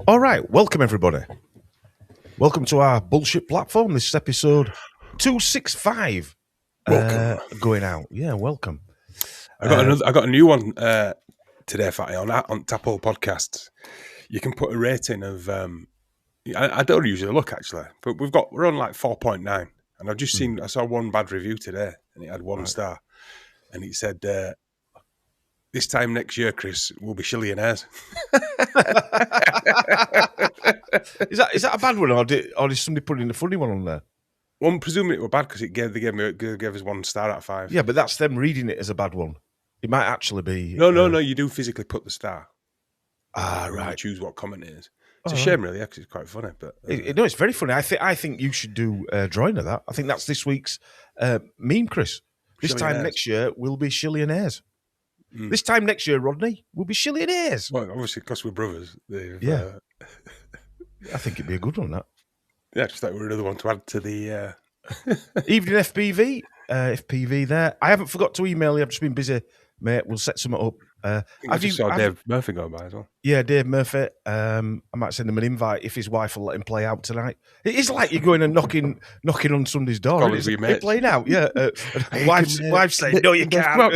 All right, welcome everybody. Welcome to our bullshit platform. This is episode 265. Welcome. Going out. Yeah, welcome. I got a new one today, Fatty, on Apple Podcasts. You can put a rating of. I don't usually look actually, but we're on like 4.9, and I've just seen. I saw one bad review today, and it had one star, and it said, "This time next year, Chris, we'll be shillionaires." Is that a bad one, or did somebody put in a funny one on there? Well, I'm presuming it were bad because they gave us 1 star out of 5. Yeah, but that's them reading it as a bad one. It might actually be. No. You do physically put the star. Right. You choose what comment it is. It's a shame, really, because it's quite funny. But no, it's very funny. I think you should do a drawing of that. I think that's this week's meme, Chris. This time next year, we'll be shillionaires. This time next year, Rodney, we'll be shillionaires. Well, obviously, because we're brothers. Yeah. I think it'd be a good one, that. Yeah, just like we're another one to add to the... Evening FPV there. I haven't forgot to email you. I've just been busy, mate. We'll set something up. I just saw Dave Murphy go by as well. Yeah, Dave Murphy. I might send him an invite if his wife will let him play out tonight. It is like you're going and knocking on somebody's door. Is it playing out? Yeah. Wife's saying, no, you can't.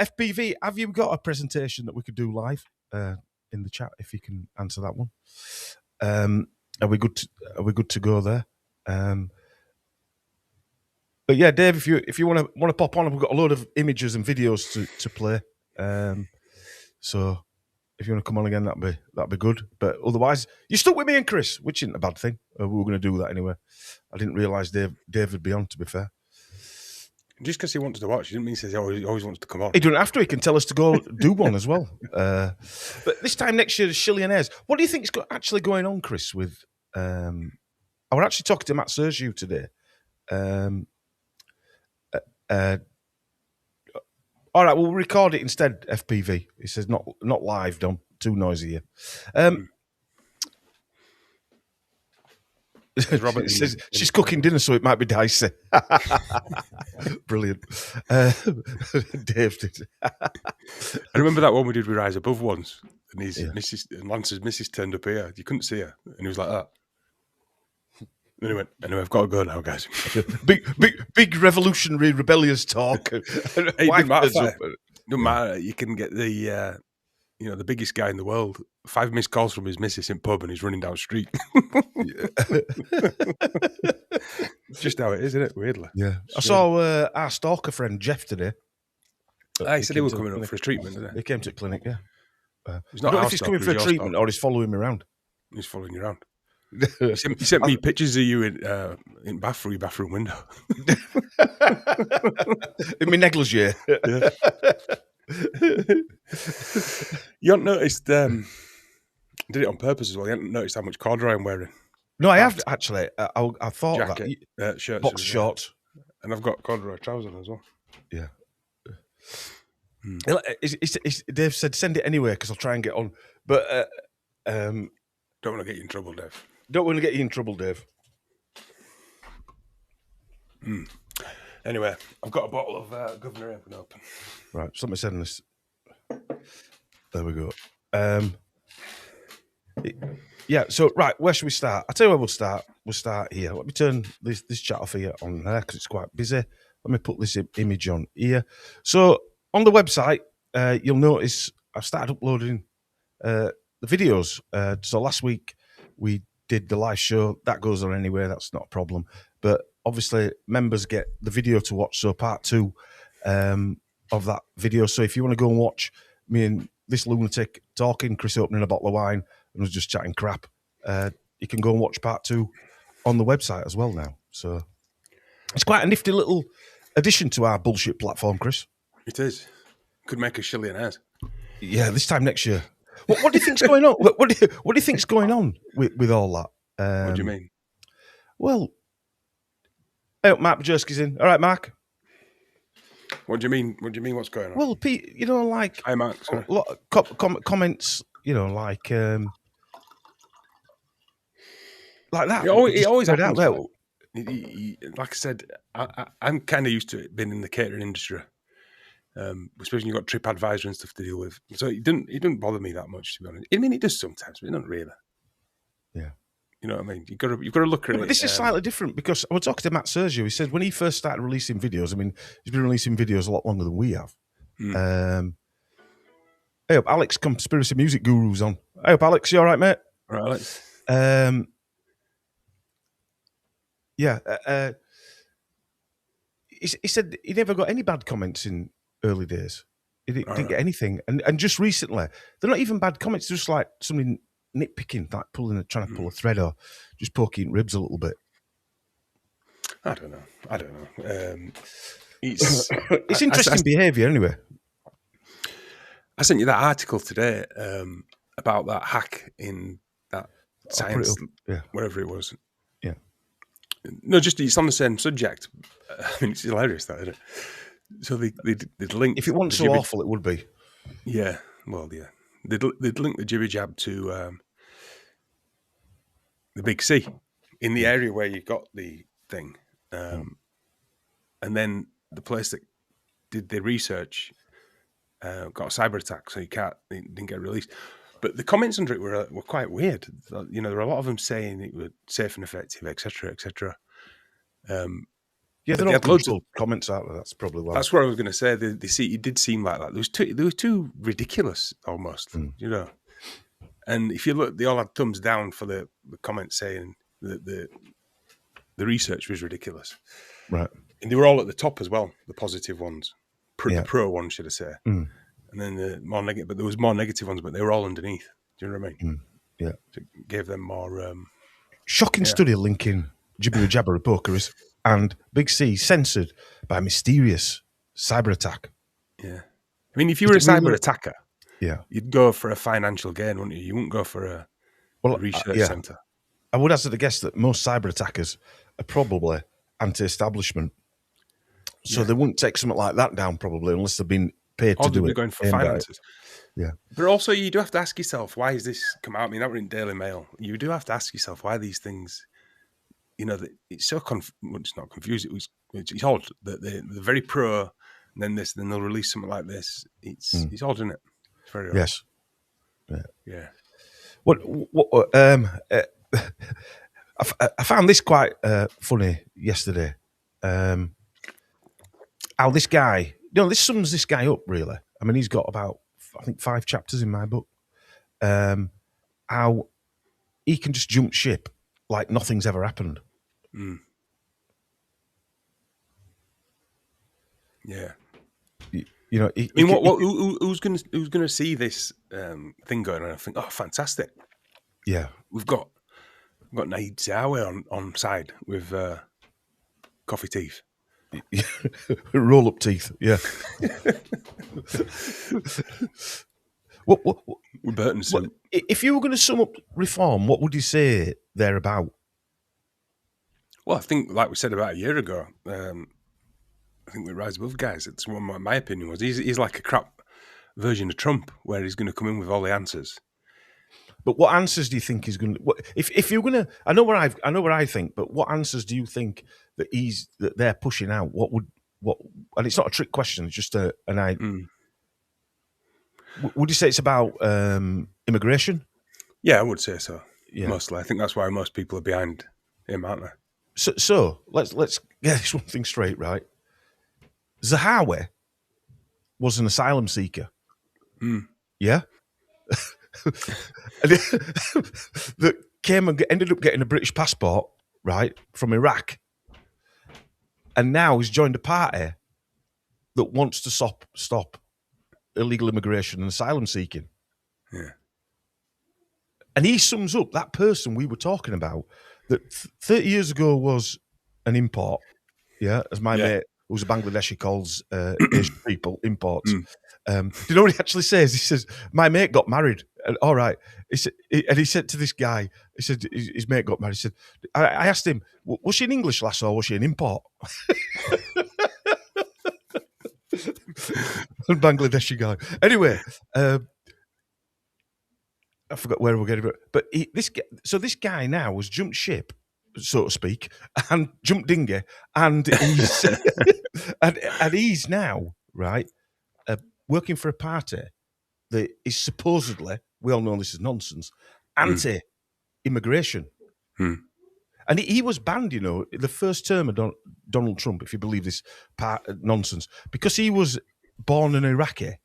FPV, have you got a presentation that we could do live in the chat if you can answer that one? Are we good to go there? But yeah, Dave, if you want to pop on, we've got a load of images and videos to play. So if you want to come on again, that'd be good. But otherwise, you're stuck with me and Chris, which isn't a bad thing. We were going to do that anyway. I didn't realise Dave would be on, to be fair. Just because he wants to watch, he didn't mean he always wants to come on. He doesn't have to. He can tell us to go do one as well. But this time next year, the shillionaires. What do you think is actually going on, Chris? With I was actually talking to Matt Sergiu today. All right, we'll record it instead. FPV. He says not live, Dom. Too noisy here. Robert says she's cooking dinner, so it might be dicey. Brilliant. Dave did. I remember that one we did with Rise Above once, and Lance's missus turned up here. You couldn't see her, and he was like that. And he went, anyway, I've got to go now, guys. big revolutionary, rebellious talk. It doesn't matter. You can get the the biggest guy in the world, 5 missed calls from his missus in pub, and he's running down the street. Just how it is, isn't it? Weirdly. Yeah. I saw our stalker friend Jeff today. He said he was coming up for a treatment, didn't he? He came to the clinic, yeah. He's not I don't know if he's coming for a treatment or he's following me around. He's following you around. He sent me pictures of you in bathroom window. In my negligee. Yeah. You haven't noticed, did it on purpose as well, you haven't noticed how much corduroy I'm wearing? No, I have actually. I thought jacket, that. Shirts, box shorts. And I've got corduroy trousers as well. Yeah. Dave said send it anyway because I'll try and get on. But don't want to get you in trouble, Dave. Don't want to get you in trouble, Dave. Anyway, I've got a bottle of Governor Ale to open. Right, so let me send this. There we go. Yeah, so right, where should we start? I'll tell you where we'll start. We'll start here. Let me turn this chat off here on there because it's quite busy. Let me put this image on here. So on the website, you'll notice I've started uploading the videos. So last week we did the live show. That goes on anyway. That's not a problem. But obviously members get the video to watch. So part 2 of that video. So if you want to go and watch me and this lunatic talking, Chris opening a bottle of wine and was just chatting crap, you can go and watch part 2 on the website as well now. So it's quite a nifty little addition to our bullshit platform, Chris. It is. Could make a shillionaires. Yeah, this time next year. What do you think's going on? What do you think's going on with all that? What do you mean? Well, Mark Bajerski's in. All right, Mark. What do you mean? What do you mean? What's going on? Well, Pete, like hi, Mark. Sorry. A lot of comments, like that. It always happens. Well, like I said, I'm kind of used to it being in the catering industry. Especially when you've got TripAdvisor and stuff to deal with. So it didn't bother me that much, to be honest. I mean, it does sometimes, but it doesn't really. Yeah. You know what I mean? You've got to look at it. But this is slightly different because I was talking to Matt Sergio. He said when he first started releasing videos, I mean, he's been releasing videos a lot longer than we have. Hey up, Alex, Conspiracy Music Guru's on. Hey up, Alex, you all right, mate? All right, Alex. He said he never got any bad comments in early days. He didn't get anything. And just recently, they're not even bad comments, just like something nitpicking, like trying to pull a thread or just poking ribs a little bit. I don't know. It's interesting behaviour anyway. I sent you that article today about that hack in that science, wherever it was. Yeah. No, just it's on the same subject. I mean, it's hilarious, that, isn't it? So they linked. If it wasn't so awful, it would be. Yeah. Well, yeah. They'd linked the jibby jab to the Big C in the area where you got the thing, and then the place that did the research got a cyber attack, so they didn't get released. But the comments under it were quite weird. You know, there were a lot of them saying it was safe and effective, etc., etc. Yeah, there are loads of comments out there. That's probably why. That's what I was going to say. It did seem like that. There was too ridiculous almost. You know, and if you look, they all had thumbs down for the comments saying that the research was ridiculous. Right. And they were all at the top as well, the positive ones, the pro ones, should I say? And then the more negative, but there was more negative ones, but they were all underneath. Do you know what I mean? Yeah. So it gave them more. Shocking study linking Jibbery Jabbery Pokeries and Big C censored by mysterious cyber attack. Yeah. I mean, if you were a cyber attacker, you'd go for a financial gain, wouldn't you? You wouldn't go for a research centre. I would hazard a guess that most cyber attackers are probably anti-establishment. So they wouldn't take something like that down probably unless they've been paid to do it. Going for finances. Yeah. But also you do have to ask yourself, why has this come out? I mean, that were in Daily Mail. You do have to ask yourself why these things, you know, it's so it's not confused. It's odd that they're very pro, and then they'll release something like this. It's odd, isn't it? It's very odd. Yes. Yeah. I found this quite funny yesterday. How this guy, this sums this guy up really. I mean, he's got about, I think, 5 chapters in my book. How he can just jump ship like nothing's ever happened. Yeah. You know, who's going to see this thing going on and think, oh, fantastic. Yeah. We've got Naid Zahawi on side with coffee teeth. Roll up teeth, yeah. With Burton suit. If you were going to sum up reform, what would you say they're about? Well, I think, like we said about a year ago, I think we Rise Above guys, it's what my opinion was. He's like a crap version of Trump, where he's going to come in with all the answers. But what answers do you think he's going to? If you're going to, I know what I think, but what answers do you think that they're pushing out? And it's not a trick question; it's just an idea. Would you say it's about immigration? Yeah, I would say so. Yeah. Mostly, I think that's why most people are behind him, aren't they? So let's get this one thing straight, right? Zahawi was an asylum seeker. Yeah. That came and ended up getting a British passport, right, from Iraq, and now he's joined a party that wants to stop illegal immigration and asylum seeking. Yeah, and he sums up that person we were talking about that 30 years ago was an import. Yeah, as my mate, who's a Bangladeshi, calls Asian people imports. Do you know what he actually says? He says, my mate got married. And, all right. He said to this guy, he said, his mate got married. He said, I asked him, was she an English lass or was she an import? Bangladeshi guy. Anyway, I forgot where we're getting, but this guy now has jumped ship, so to speak, and jumped dinghy, and he's and he's now right working for a party that is supposedly, we all know this is nonsense, anti-immigration. And he was banned, the first term of Donald Trump, if you believe this nonsense, because he was born an Iraqi.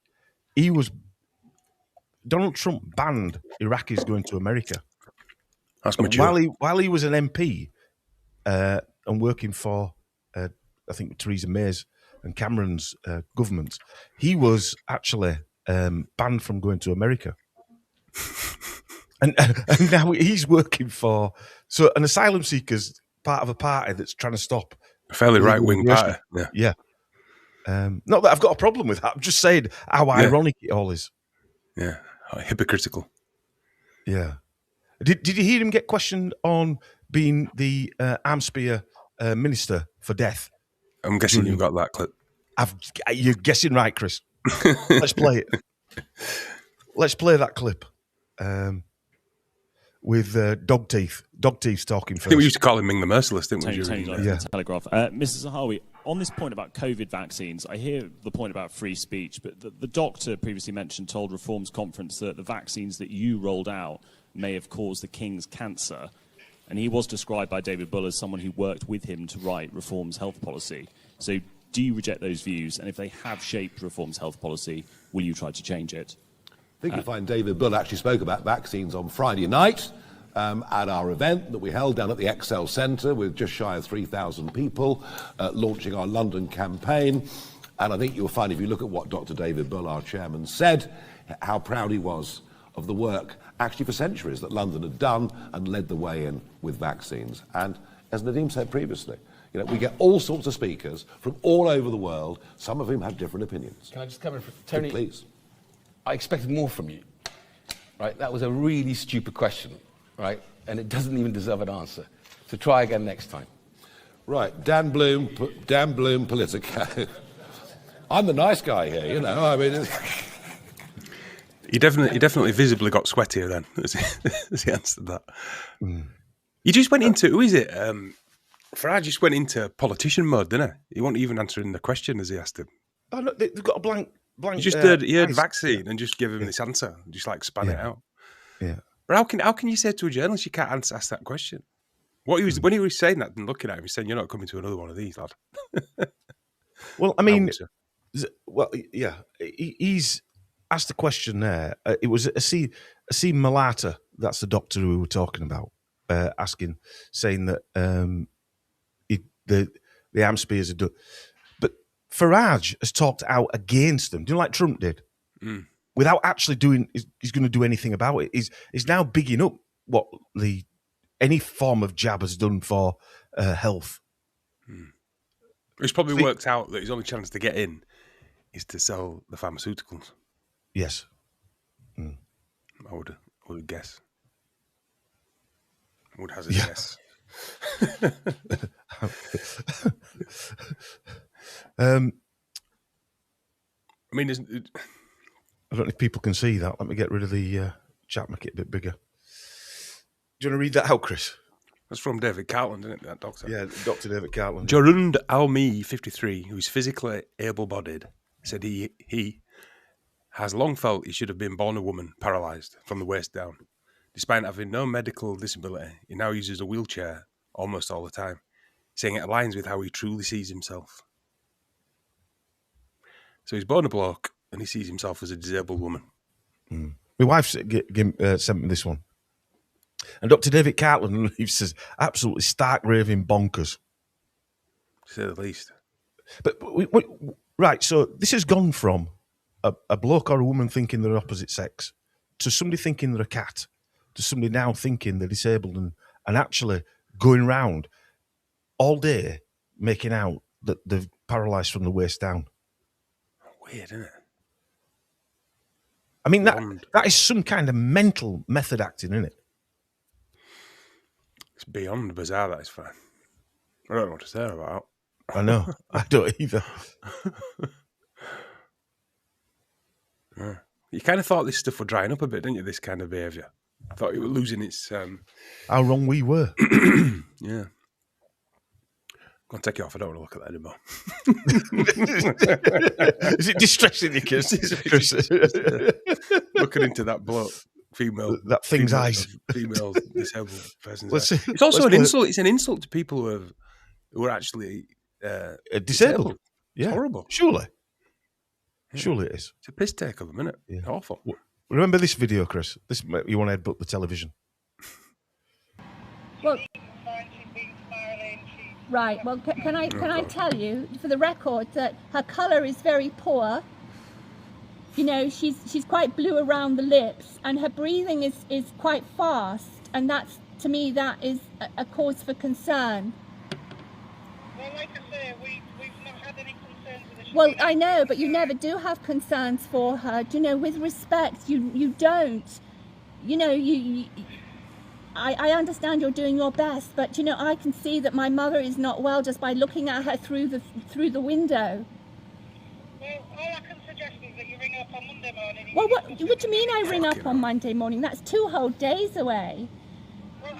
Donald Trump banned Iraqis going to America. That's mature. While he was an MP and working for, I think, Theresa May's and Cameron's government, he was actually banned from going to America. and now he's working for an asylum seekers part of a party that's trying to stop a fairly right-wing party. Yeah. Not that I've got a problem with that. I'm just saying how ironic it all is. Yeah, hypocritical. Yeah. Did you hear him get questioned on being the arms spear minister for death? I'm guessing you've got that clip. You're guessing right, Chris. Let's play it. Let's play that clip with Dog Teeth. Dog Teeth's talking first. I think we used to call him Ming the Merciless, didn't we? Tony yeah. Telegraph. Mrs. Zahawi, on this point about COVID vaccines, I hear the point about free speech, but the doctor previously mentioned told Reform's conference that the vaccines that you rolled out may have caused the King's cancer. And he was described by David Bull as someone who worked with him to write Reform's health policy. So do you reject those views? And if they have shaped Reform's health policy, will you try to change it? I think you'll find David Bull actually spoke about vaccines on Friday night at our event that we held down at the Excel Centre with just shy of 3,000 people launching our London campaign. And I think you'll find, if you look at what Dr. David Bull, our chairman, said, how proud he was of the work, actually for centuries, that London had done and led the way in with vaccines. And as Nadeem said previously, we get all sorts of speakers from all over the world, some of whom have different opinions. Can I just come in? Tony, please. I expected more from you, right? That was a really stupid question, right? And it doesn't even deserve an answer. So try again next time. Right, Dan Bloom, Politico. I'm the nice guy here, I mean... He definitely visibly got sweatier then, as he answered that. He just went into, who is it? Farage just went into politician mode, didn't he? He wasn't even answering the question as he asked him. Oh, no, they've got a blank. He just heard vaccine and just gave him this answer, just like span it out. Yeah. But how can you say to a journalist you can't ask that question? When he was saying that and looking at him, he's saying, "You're not coming to another one of these, lad." Well, I mean, he's asked the question there. It was Asim Malata, that's the doctor who we were talking about, saying that the arms spears are done. But Farage has talked out against them, like Trump did, without actually he's going to do anything about it. He's now bigging up what any form of jab has done for health. It's probably worked out that his only chance to get in is to sell the pharmaceuticals. Yes. I would guess. I would hazard a guess. I mean, I don't know if people can see that. Let me get rid of the chat, make it a bit bigger. Do you want to read that out, Chris? That's from David Cartland, isn't it, that doctor? Yeah, Dr. David Cartland. Jorund Almi, 53, who's physically able-bodied, said he has long felt he should have been born a woman, paralysed from the waist down. Despite having no medical disability, he now uses a wheelchair almost all the time, saying it aligns with how he truly sees himself. So he's born a bloke, and he sees himself as a disabled woman. My wife sent me this one. And Dr. David Cartland says, absolutely stark raving bonkers. To say the least. But, right, so this has gone from a bloke or a woman thinking they're opposite sex to somebody thinking they're a cat to somebody now thinking they're disabled and actually going round all day making out that they're paralysed from the waist down. Weird, isn't it? I mean, that is some kind of mental method acting, isn't it? It's beyond bizarre, that is fine. I don't know what to say about it. I know. I don't either. Yeah. You kind of thought this stuff were drying up a bit, didn't you, this kind of behaviour? I thought it was losing its... How wrong we were. Yeah. I'll take it off. I don't want to look at that anymore. Is it distressing you, Chris? Looking into that female eyes. Female disabled person's Let's eyes. see- It's also let's an look- insult. It's an insult to people who are actually disabled. It's Yeah, horrible. Surely it is. It's a piss take of a minute. Yeah. Awful. Remember this video, Chris? You want to headbutt the television? Well, right. Well, can I tell you, for the record, that her colour is very poor. You know, she's quite blue around the lips, and her breathing is quite fast, and that's, to me, that is a cause for concern. Well, like I say, we've not had any concerns with this. Well, I know, but you never do have concerns for her. Do you know, with respect, you don't. You know, I understand you're doing your best, but you know, I can see that my mother is not well just by looking at her through the window. Well, all I can suggest is that you ring up on Monday morning. Well, what do you mean I ring up on Monday morning? That's 2 whole days away. Well,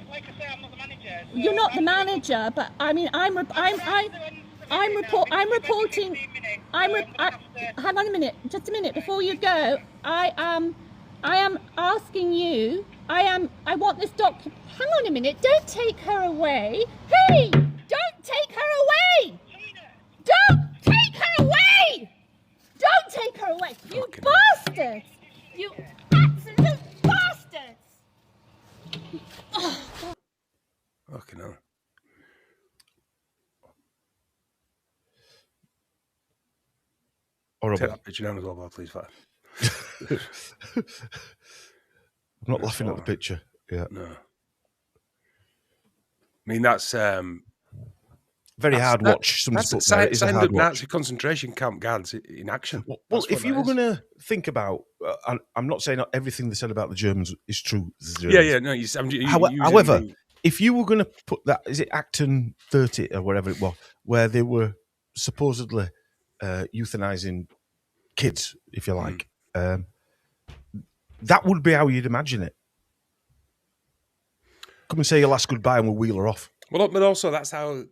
like I say, I'm not the manager. So You're not the manager, but I mean, I'm reporting. Hang on a minute, just a minute before you go. I am asking you. I want this doctor. Hang on a minute. Don't take her away. Hey! Don't take her away! Don't take her away! Don't take her away! You bastards! You absolute bastards! Fucking hell. Horrible. Take that picture down as well, please, Fat. I'm not laughing at the picture. Yeah. No. I mean, that's Very hard watch. Somebody's put there. It is a hard watch. Nazi concentration camp guards in action. Well, if you were going to think about, I'm not saying everything they said about the Germans is true. Yeah. No, however, if you were going to put that, is it Acton 30 or whatever it was, where they were supposedly euthanizing kids, if you like, that would be how you'd imagine it. Come and say your last goodbye and we'll wheel her off. Well, but also that's how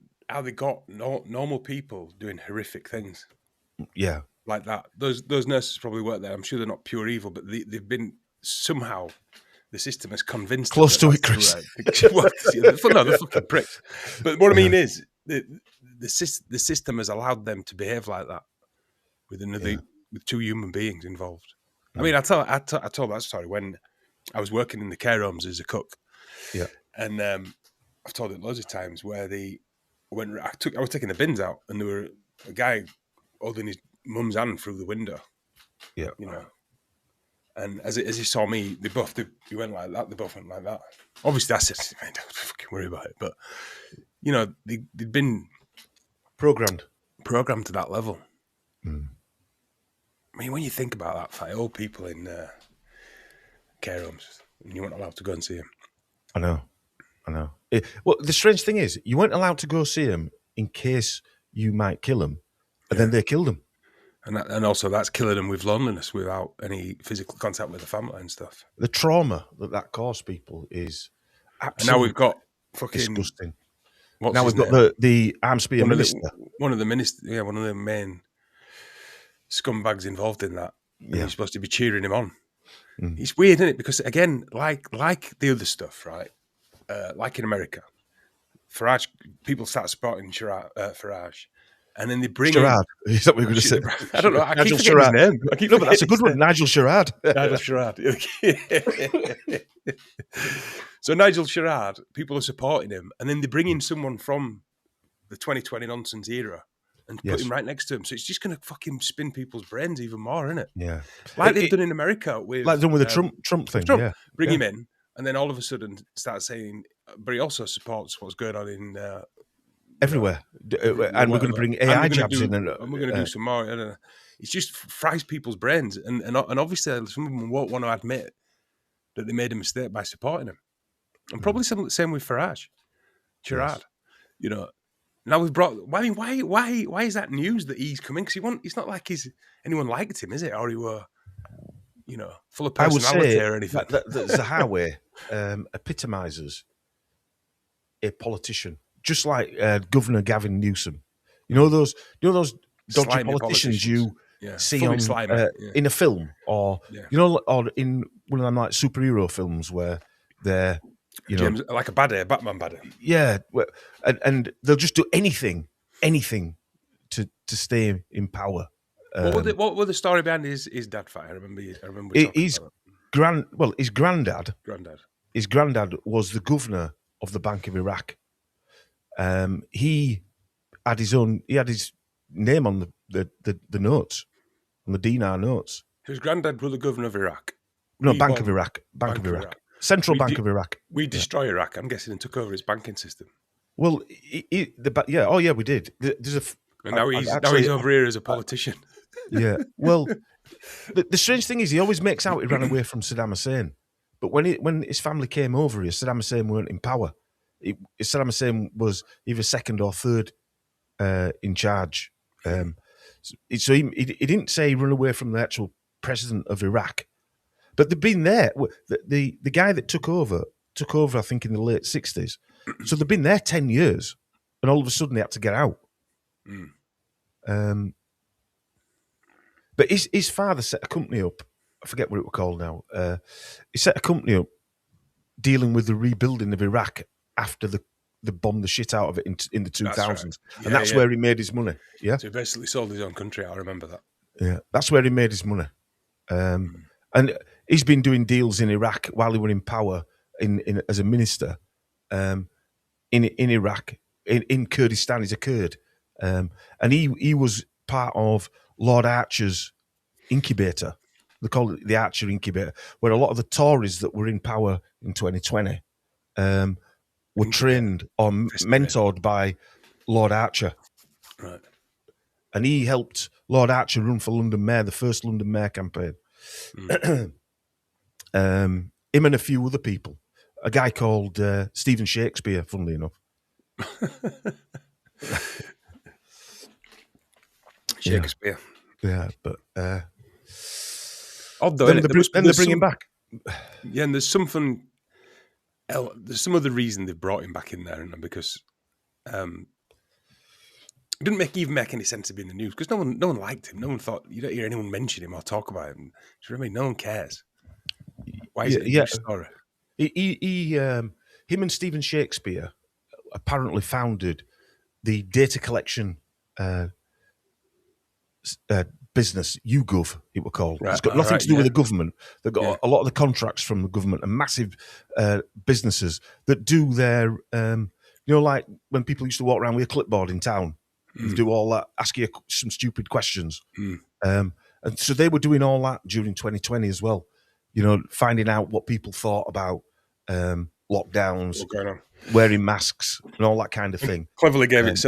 they got normal people doing horrific things. Yeah. Like that. Those nurses probably work there. I'm sure they're not pure evil, but they've been somehow, the system has convinced them. Close to it, Chris. Well, no, they're fucking pricks. But what I mean is, the system has allowed them to behave like that with two human beings involved. I mean, I told that story when I was working in the care homes as a cook. Yeah. And I've told it loads of times where I was taking the bins out and there were a guy holding his mum's hand through the window. Yeah. You know. And as he saw me, he went like that. They both went like that. Obviously, I said, man, don't fucking worry about it. But, you know, they'd been programmed to that level. Mm. I mean, when you think about that, old people in care homes, and you weren't allowed to go and see them. I know. Well, the strange thing is, you weren't allowed to go see them in case you might kill them, and then they killed them. And also that's killing them with loneliness without any physical contact with the family and stuff. The trauma that caused people is absolutely and now we've got fucking disgusting. Now we've got the arms spear minister. One of the main scumbags involved in that. And you're supposed to be cheering him on. Mm. It's weird, isn't it? Because again, like the other stuff, right? Like in America, Farage, people start supporting Farage, and then they bring Sherrod. Is that what you're going to say? I don't know. I Nigel keep forgetting his name. No, but that's a good one. Nigel Sherrod. Nigel Sherrod. So Nigel Sherrod, people are supporting him, and then they bring in someone from the 2020 nonsense era and put him right next to him. So it's just going to fucking spin people's brains even more, isn't it? Yeah. Like they've done in America with... Like done with the Trump thing, yeah. Bring him in, and then all of a sudden start saying... But he also supports what's going on in... everywhere. And we're going to bring AI jabs in. And we're going to do some more. I don't know. It just fries people's brains. And obviously some of them won't want to admit that they made a mistake by supporting him. And probably the same with Farage. Gerard. Yes. You know... Now we've brought. I mean, why is that news that he's coming? Because it's not like anyone liked him, is it? Or he were, full of personality or anything. The Zahawi epitomizes a politician just like Governor Gavin Newsom. You know those dodgy Slimy politicians you Yeah, see fully on slimy, yeah. in a film, or or in one of them like superhero films where they're James, like a Batman baddie. Yeah, and they'll just do anything to stay in power. What were the story behind his dad fight? I remember talking about it. His granddad was the governor of the Bank of Iraq. He had his name on the notes, on the dinar notes. His granddad was the governor of Iraq. No, Bank of Iraq. Central Bank of Iraq. We destroyed Iraq, I'm guessing, and took over its banking system. Well, we did. And now he's over here as a politician. Yeah. Well, the strange thing is he always makes out he ran away from Saddam Hussein. But when his family came over here, Saddam Hussein weren't in power. Saddam Hussein was either second or third in charge. So he didn't say he ran away from the actual president of Iraq. But they've been there. The guy that took over, I think, in the late 60s. So they've been there 10 years. And all of a sudden they had to get out. But his father set a company up. I forget what it was called now. He set a company up dealing with the rebuilding of Iraq after they bombed the shit out of it in the 2000s. That's right. And that's where he made his money. Yeah. So he basically sold his own country. I remember that. Yeah. That's where he made his money. And he's been doing deals in Iraq while he was in power as a minister in Iraq, in Kurdistan. He's a Kurd. And he was part of Lord Archer's incubator. They call it the Archer incubator, where a lot of the Tories that were in power in 2020 were trained or mentored by Lord Archer. Right. And he helped Lord Archer run for London Mayor, the first London Mayor campaign. Him and a few other people. A guy called Stephen Shakespeare, funnily enough. Shakespeare. Yeah, but odd though. Then they bring him back. Yeah, and there's something else. There's some other reason they've brought him back in there, and because it didn't even make any sense to be in the news because no one liked him. No one thought you don't hear anyone mention him or talk about him. Do you know what I mean? No one cares. Why is it a huge story? Him and Stephen Shakespeare apparently founded the data collection business, YouGov, it was called. Right, it's got nothing to do with the government. They've got a lot of the contracts from the government and massive businesses that do their, like when people used to walk around with a clipboard in town, and do all that, ask you some stupid questions. And so they were doing all that during 2020 as well, finding out what people thought about lockdowns, wearing masks, and all that kind of thing. Cleverly gave it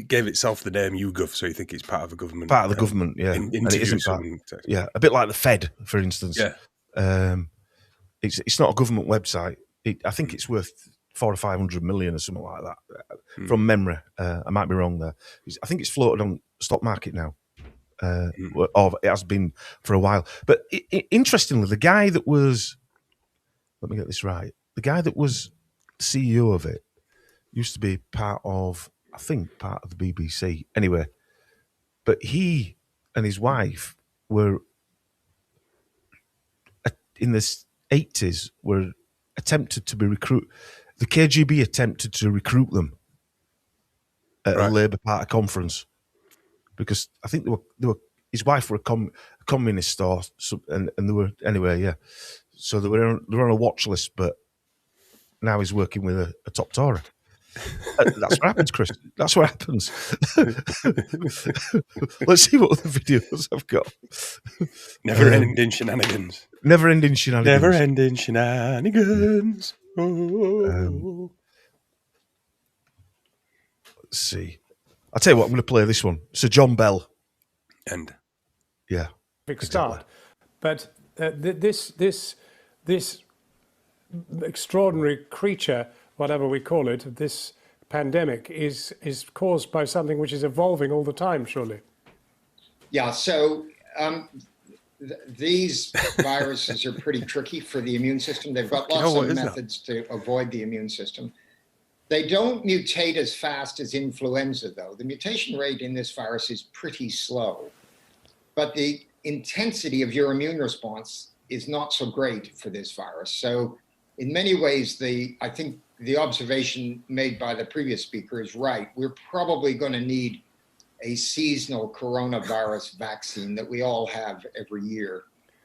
gave itself the name YouGov, so you think it's part of a government. Part of the government, yeah. And it isn't part. Yeah, a bit like the Fed, for instance. Yeah. It's not a government website. I think it's worth 400 or 500 million or something like that, from memory. I might be wrong there. I think it's floated on the stock market now. Or it has been for a while. But interestingly, the guy that was, let me get this right, the guy that was CEO of it used to be part of the BBC. Anyway, but he and his wife were, in the 80s, were attempted to be recruited. The KGB attempted to recruit them at a Labour Party conference because I think they were his wife were a communist or and they were anyway, yeah. So they were on a watch list, but now he's working with a top Tory. That's what happens, Chris. That's what happens. Let's see what other videos I've got. Never-ending shenanigans. Never-ending shenanigans. Never-ending shenanigans. Oh. Let's see. I'll tell you what, I'm going to play this one. Sir John Bell. And yeah. Big start. But this extraordinary creature, whatever we call it, this pandemic is caused by something which is evolving all the time, surely. Yeah, so these viruses are pretty tricky for the immune system. They've got lots of methods to avoid the immune system. They don't mutate as fast as influenza, though. The mutation rate in this virus is pretty slow, but the intensity of your immune response is not so great for this virus. So in many ways, I think the observation made by the previous speaker is right. We're probably going to need a seasonal coronavirus vaccine that we all have every year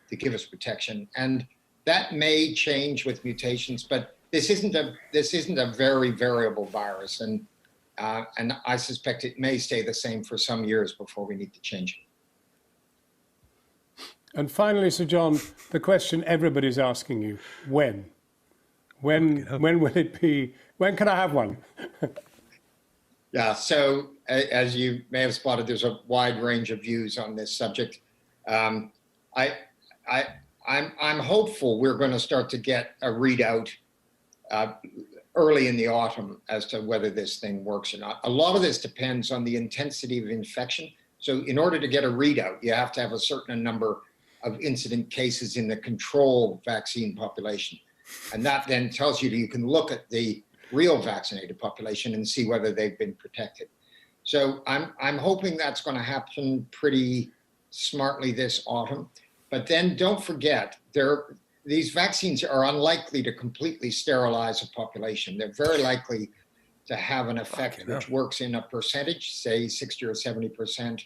to give us protection. And that may change with mutations, but this isn't a very variable virus, and I suspect it may stay the same for some years before we need to change it. And finally, Sir John, the question everybody's asking you: when? When will it be? When can I have one? Yeah. So as you may have spotted, there's a wide range of views on this subject. I'm hopeful we're going to start to get a readout early in the autumn as to whether this thing works or not. A lot of this depends on the intensity of infection. So in order to get a readout, you have to have a certain number of incident cases in the control vaccine population. And that then tells you that you can look at the real vaccinated population and see whether they've been protected. So I'm hoping that's going to happen pretty smartly this autumn. But then don't forget, these vaccines are unlikely to completely sterilize a population. They're very likely to have an effect which works in a percentage, say 60 or 70%.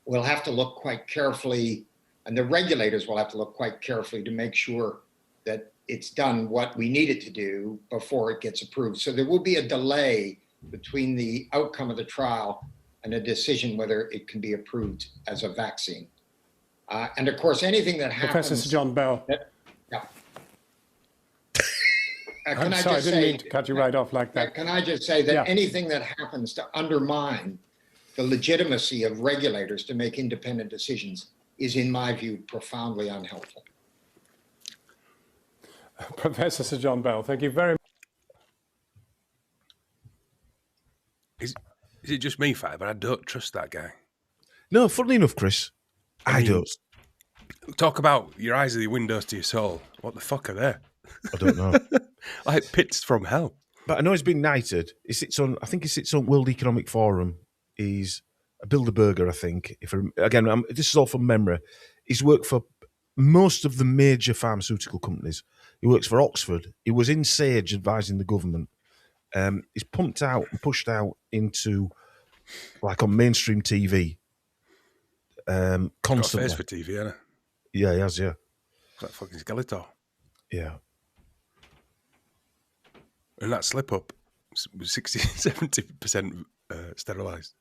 We'll have to look quite carefully, and the regulators will have to look quite carefully to make sure that it's done what we need it to do before it gets approved. So there will be a delay between the outcome of the trial and a decision whether it can be approved as a vaccine. And of course, anything that happens... Professor Sir John Bell. I'm sorry, I didn't mean to cut you right off like that. Can I just say that anything that happens to undermine the legitimacy of regulators to make independent decisions is, in my view, profoundly unhelpful. Professor Sir John Bell, thank you very much. Is it just me, Fire? But I don't trust that guy. No, funnily enough, Chris, I don't. Talk about your eyes are the windows to your soul. What the fuck are they? I don't know. Like pits from hell. But I know he's been knighted. I think he sits on World Economic Forum. He's a Bilderberger, I think. This is all from memory. He's worked for most of the major pharmaceutical companies. He works for Oxford. He was in Sage advising the government. He's pumped out and pushed out into, like, on mainstream TV. Constantly. He's got a face for TV, hasn't he? Yeah, he has, yeah. It's like fucking Skeletor. Yeah. And that slip up was 60-70% sterilised.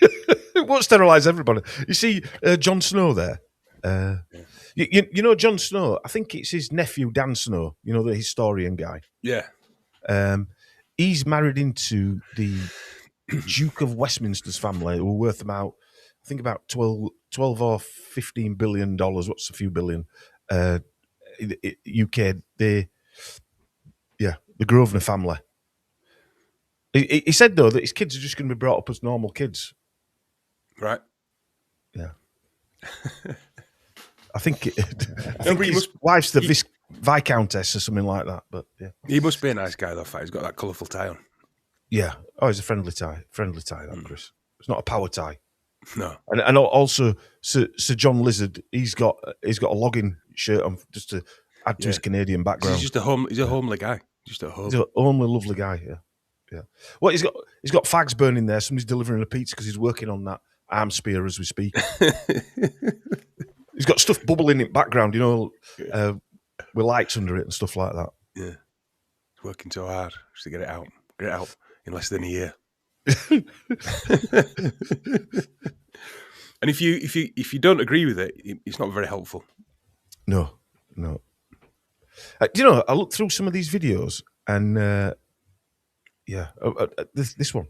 It won't sterilise everybody. You see Jon Snow there? You know Jon Snow? I think it's his nephew, Dan Snow, you know, the historian guy. Yeah. He's married into the Duke of Westminster's family, who are worth about, I think, about 12 or $15 billion. What's a few billion? UK, the Grosvenor family. He said, though, that his kids are just going to be brought up as normal kids. Right. Yeah. I think his wife's the Viscountess or something like that. But yeah, he must be a nice guy, though. He's got that colourful tie on. Yeah. Oh, it's a friendly tie. Friendly tie, that, Chris. It's not a power tie. No. And also Sir John Lizard, he's got a logging shirt on just to add to his Canadian background. He's a homely guy. Just at home. He's a homely, lovely guy. Yeah. Well, he's got fags burning there. Somebody's delivering a pizza because he's working on that arm spear as we speak. He's got stuff bubbling in the background, you know, with lights under it and stuff like that. Yeah. He's working so hard just to get it out. Get it out in less than a year. And if you don't agree with it, it's not very helpful. No. You know, I looked through some of these videos, and this one.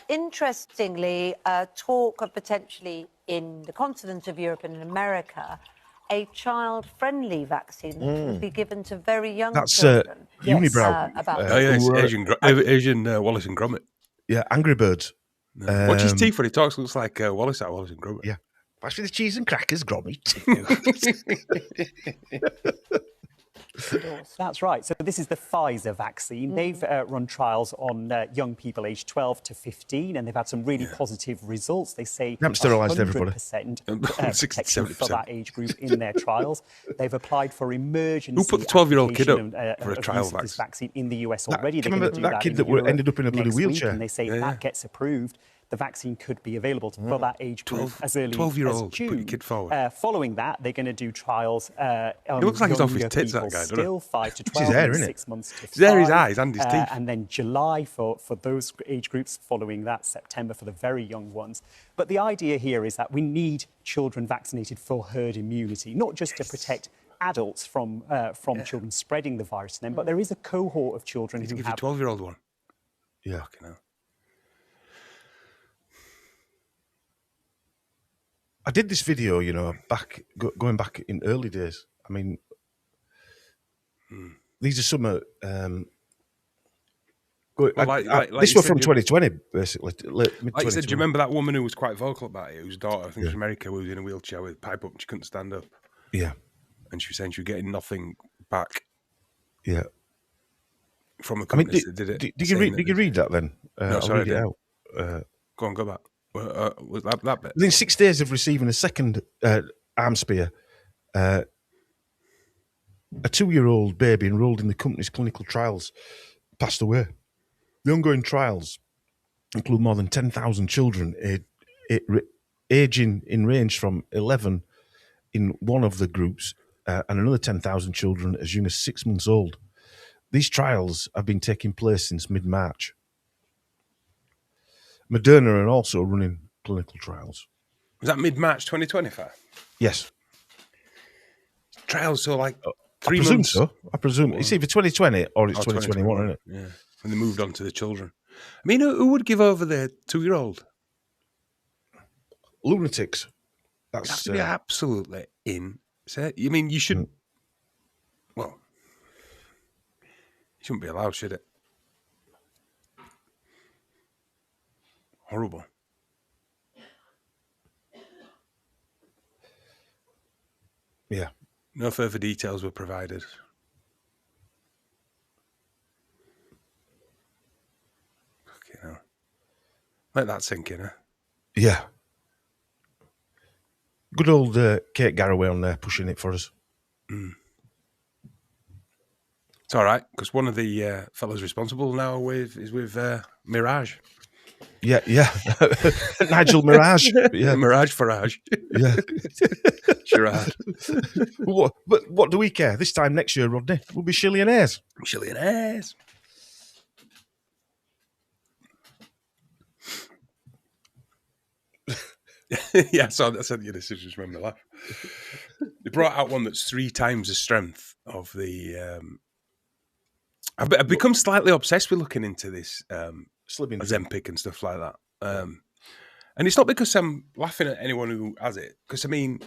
Interestingly, talk of potentially in the continent of Europe and in America, a child-friendly vaccine that would be given to very young children. That's Unibrow. It's Asian Wallace and Gromit. Yeah, Angry Birds. Watch his teeth when he talks. Looks like Wallace at Wallace and Gromit. Yeah. Pass me the cheese and crackers, Gromit. That's right. So this is the Pfizer vaccine. They've run trials on young people aged 12 to 15, and they've had some really positive results. They say Haven't sterilised everybody. 100% 60, protection for 70%. that age group in their trials. They've applied for emergency. Who put the 12-year-old kid up application for a of trial use of this vaccine? vaccine in the US That- already? can They're you going to remember do that kid in that Europe ended up in a bloody next week, wheelchair? and they say if that gets approved, the vaccine could be available for that age group as early 12-year-old, as put June. your kid forward. Following that, they're going to do trials on He looks like he's off his younger tits, that people guy, doesn't still, 5 to 12, his hair, and isn't it? 6 months to 5. His hair, his eyes, and his teeth. And then July for those age groups, following that, September for the very young ones. But the idea here is that we need children vaccinated for herd immunity, not just to protect adults from children spreading the virus to them, but there is a cohort of children who Give have... your 12-year-old one. Yeah. Fucking hell. I did this video, you know, going back in early days. I mean, these are some. This was from 2020, basically. Like you said, do you remember that woman who was quite vocal about it, whose daughter, I think it was America, who was in a wheelchair with a pipe up and she couldn't stand up? Yeah. And she was saying she was getting nothing back. Yeah. From the I mean, companies that did it. did you read that then? No, sorry, I'll read it out. Go on, go back. Was that bit? Within 6 days of receiving a second arm spear, a 2-year-old baby enrolled in the company's clinical trials passed away. The ongoing trials include more than 10,000 children aging in range from 11 in one of the groups and another 10,000 children as young as 6 months old. These trials have been taking place since mid-March. Moderna are also running clinical trials. Was that mid-March 2025? Yes. Trials, so like 3 I presume months. so. I presume it's either 2020 or it's 2021, isn't it? Yeah. And they moved on to the children. I mean, who would give over their 2-year-old? Lunatics. That's have to be absolutely insane. I mean, you should. Well, it shouldn't be allowed, should it? Horrible. Yeah. No further details were provided. Fucking hell. Let that sink in, huh? Yeah. Good old Kate Garraway on there pushing it for us. It's all right, because one of the fellows responsible now is with Mirage. Yeah. Nigel Mirage. Yeah. Mirage Farage. Yeah. Gerard. But what do we care? This time next year, Rodney, we'll be shillionaires. Shillionaires. Yeah, so I said, this is just remember that. They brought out one that's 3 times the strength of the. I've become slightly obsessed with looking into this Ozempic and stuff like that. And it's not because I'm laughing at anyone who has it, because I mean,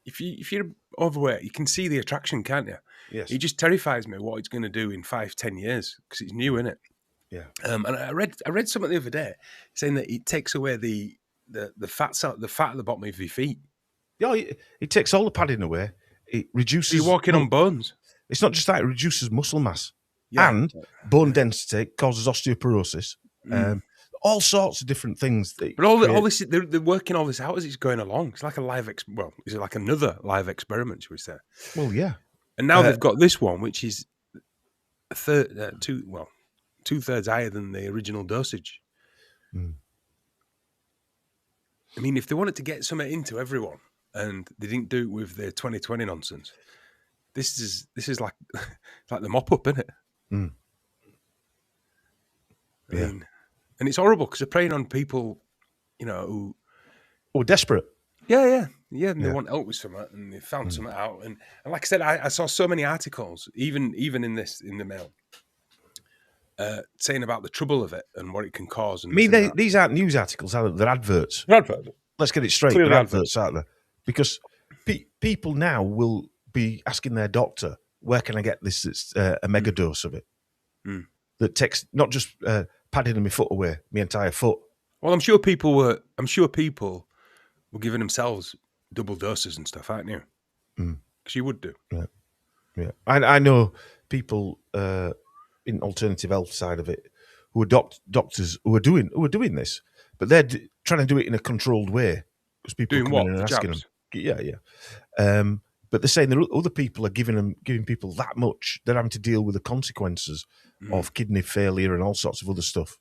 if you're overweight, you can see the attraction, can't you? Yes. It just terrifies me what it's going to do in 5-10 years because it's new, isn't it? Yeah. And I read something the other day saying that it takes away the fat at the bottom of your feet. Yeah, it takes all the padding away. It reduces. You're walking on bones. It's not just that; it reduces muscle mass and bone density, causes osteoporosis. All sorts of different things. But all this, they're working all this out as it's going along. It's like a live, is it like another live experiment, should we say? Well, yeah. And now they've got this one, which is 2/3 higher than the original dosage. I mean, if they wanted to get something into everyone, and they didn't do it with the 2020 nonsense, this is like the mop up, isn't it? I mean, and it's horrible because they're preying on people, who desperate. Yeah. And they want help with something, and they found something out. And like I said, I saw so many articles, even in the Mail, saying about the trouble of it and what it can cause. And I mean, these aren't news articles, are they? They're adverts. They're adverts. Let's get it straight. Clearly they're adverts, aren't they? Because people now will be asking their doctor, where can I get this a mega dose of it? That takes not just padding my foot away, my entire foot. Well, I'm sure people were giving themselves double doses and stuff, aren't you? Because you would do. Yeah. Yeah, I know people in alternative health side of it who are doctors who are doing this, but they're trying to do it in a controlled way because people Doing are coming what? in and The asking jabs? them. Yeah. But they're saying that other people are giving people that much. They're having to deal with the consequences of kidney failure and all sorts of other stuff.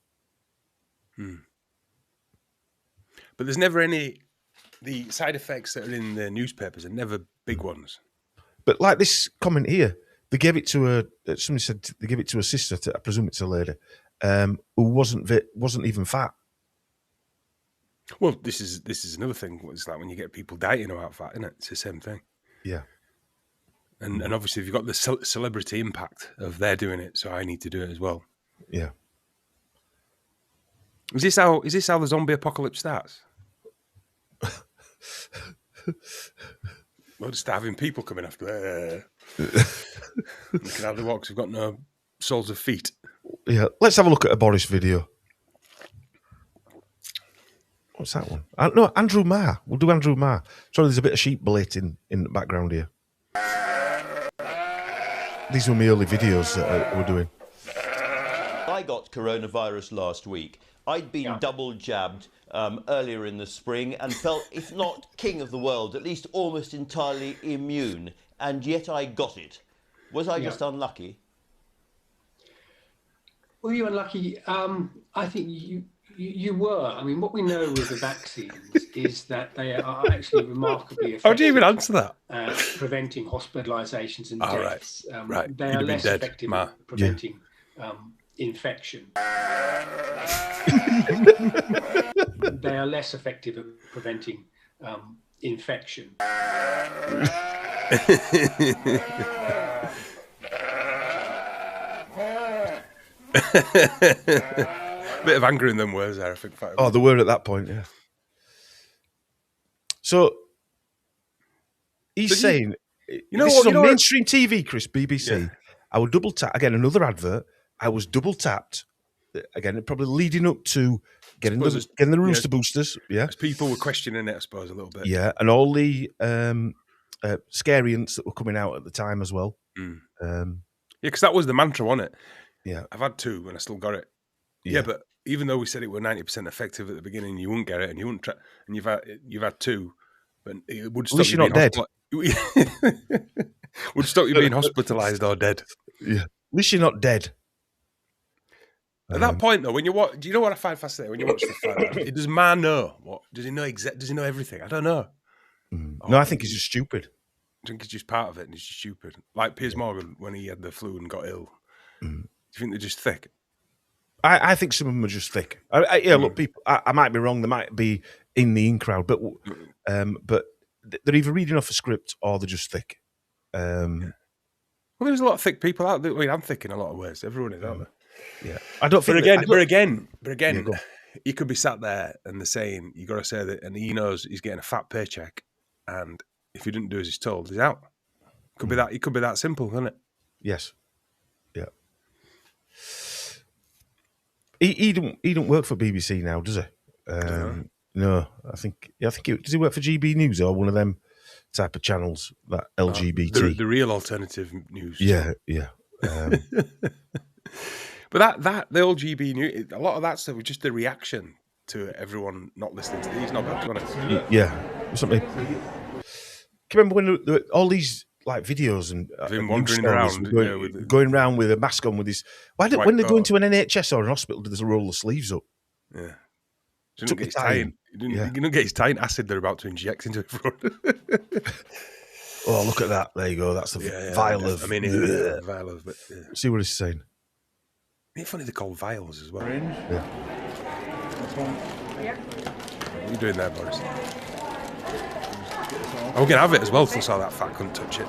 But there's never any. The side effects that are in the newspapers are never big ones. But like this comment here, they gave it to somebody said they gave it to a sister. I presume it's a lady who wasn't even fat. Well, this is another thing. It's like when you get people dieting about fat, isn't it? It's the same thing. Yeah. And obviously, if you've got the celebrity impact of they're doing it, so I need to do it as well. Yeah. Is this how the zombie apocalypse starts? We'll just start having people coming after. Looking how they walk, 'cause we've got no soles of feet. Yeah. Let's have a look at a Boris video. What's that one? No, Andrew Marr. We'll do Andrew Marr. Sorry, there's a bit of sheep belating in the background here. These were my early videos that we're doing. I got coronavirus last week. I'd been double jabbed earlier in the spring and felt, if not king of the world, at least almost entirely immune. And yet I got it. Was I just unlucky? Were you unlucky? I think you were. I mean, what we know with the vaccines is that they are actually remarkably effective. How do you even answer that? Preventing hospitalisations and Oh, deaths. right. They are less effective at preventing infection. They are less effective at preventing infection. Bit of anger in them words there, I think. Oh, there were at that point, yeah. So he's saying, this is on mainstream TV, Chris, BBC. Yeah. I would double tap again. Another advert. I was double tapped again, probably leading up to getting the Rooster Boosters. Yeah, as people were questioning it, I suppose, a little bit. Yeah, and all the scariants that were coming out at the time as well. Yeah, because that was the mantra, wasn't it? Yeah, I've had two and I still got it. Yeah, but even though we said it were 90% effective at the beginning, you wouldn't get it, and you wouldn't try, and you've had two, but it would stop you being dead. Would stop you being hospitalised or dead. Yeah, at least you're not dead. At that point, though, when you watch, do you know what I find fascinating? When you watch stuff like that, does man know what? Does he know Does he know everything? I don't know. No, I think he's just stupid. I think he's just part of it, and he's just stupid. Like Piers Morgan when he had the flu and got ill. Do you think they're just thick? I think some of them are just thick. Look, people. I might be wrong. They might be in the in crowd, but they're either reading off a script or they're just thick. Well, there's a lot of thick people out there. I mean, I'm thick in a lot of ways. Everyone is out there. Yeah, I don't think. But again, he could be sat there and they're saying you got to say that, and he knows he's getting a fat paycheck, and if he didn't do as he's told, he's out. Could be that. It could be that simple, couldn't it? Yes. Yeah. He don't work for BBC now, does he? No, I think does he work for GB News or one of them type of channels that LGBT? The real alternative news. Yeah. But the old GB News, a lot of that stuff was just a reaction to everyone not listening to these knobheads, wasn't it? Yeah, something. Can you remember when all these like videos and him wandering around, going around with a mask on with his? When they go into an NHS or an hospital, do they roll the sleeves up? Yeah. He didn't get his tie in acid they're about to inject into everyone. Oh, look at that. There you go. That's the vial of... I mean, vial of... But, see what he's saying. It's funny they're called vials as well. Yeah. What are you doing there, Boris? Oh, we're going to have it as well, so that fat couldn't touch it.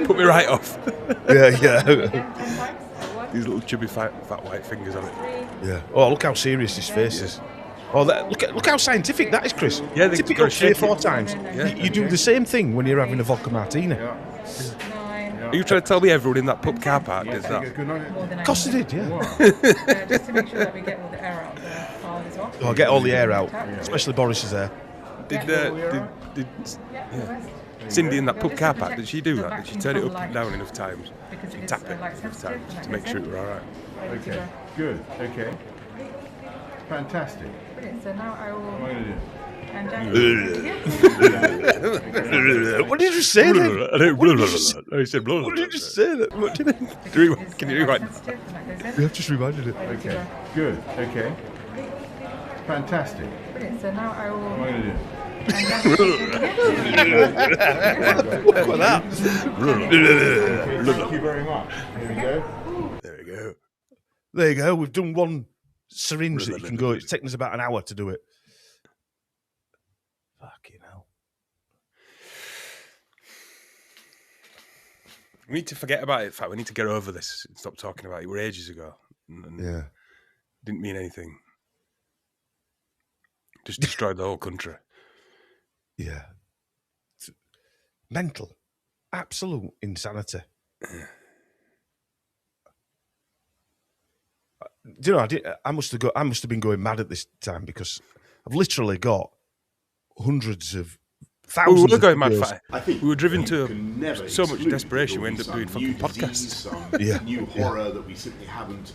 Put me right off. Yeah. These little chubby fat white fingers on it. Yeah. Oh, look how serious his face is. Oh, look how scientific that is, Chris. Yeah, tip it up 3 or 4 times. Yeah. You do the same thing when you're having a vodka martini. Yeah. Are you trying to tell me everyone in that pub car park did that? Of course they did, yeah. Just to make sure that we get all the air out. Oh, get all the air out, especially Boris's hair. Did Cindy in that pub car park, did she do that? Did she turn it up and down enough times? Did she tap it enough times to make sure it were all right? Okay, good, okay. Fantastic. Brilliant. So now I will... What am I going to do? What did you say then? I said blah, blah, What did you say then? What did Can you rewind? We have just reminded it. Okay, good, okay. Fantastic. Brilliant. So now I will... What am I going to do? Look at that. Thank you very much. Here we go. There we go. There you go. We've done one syringe that you can go. It's taken us about an hour to do it. Fucking hell. We need to forget about it. In fact, we need to get over this and stop talking about it. It were ages ago. And Yeah. Didn't mean anything. Just destroyed the whole country. Yeah. It's mental. Absolute insanity. Do you know, I must have been going mad at this time because I've literally got hundreds of thousands. We were going mad. videos. I think we were driven you to can never so much exclude desperation. We there'll end be up doing some fucking new podcasts. disease, some Yeah. new horror that we simply haven't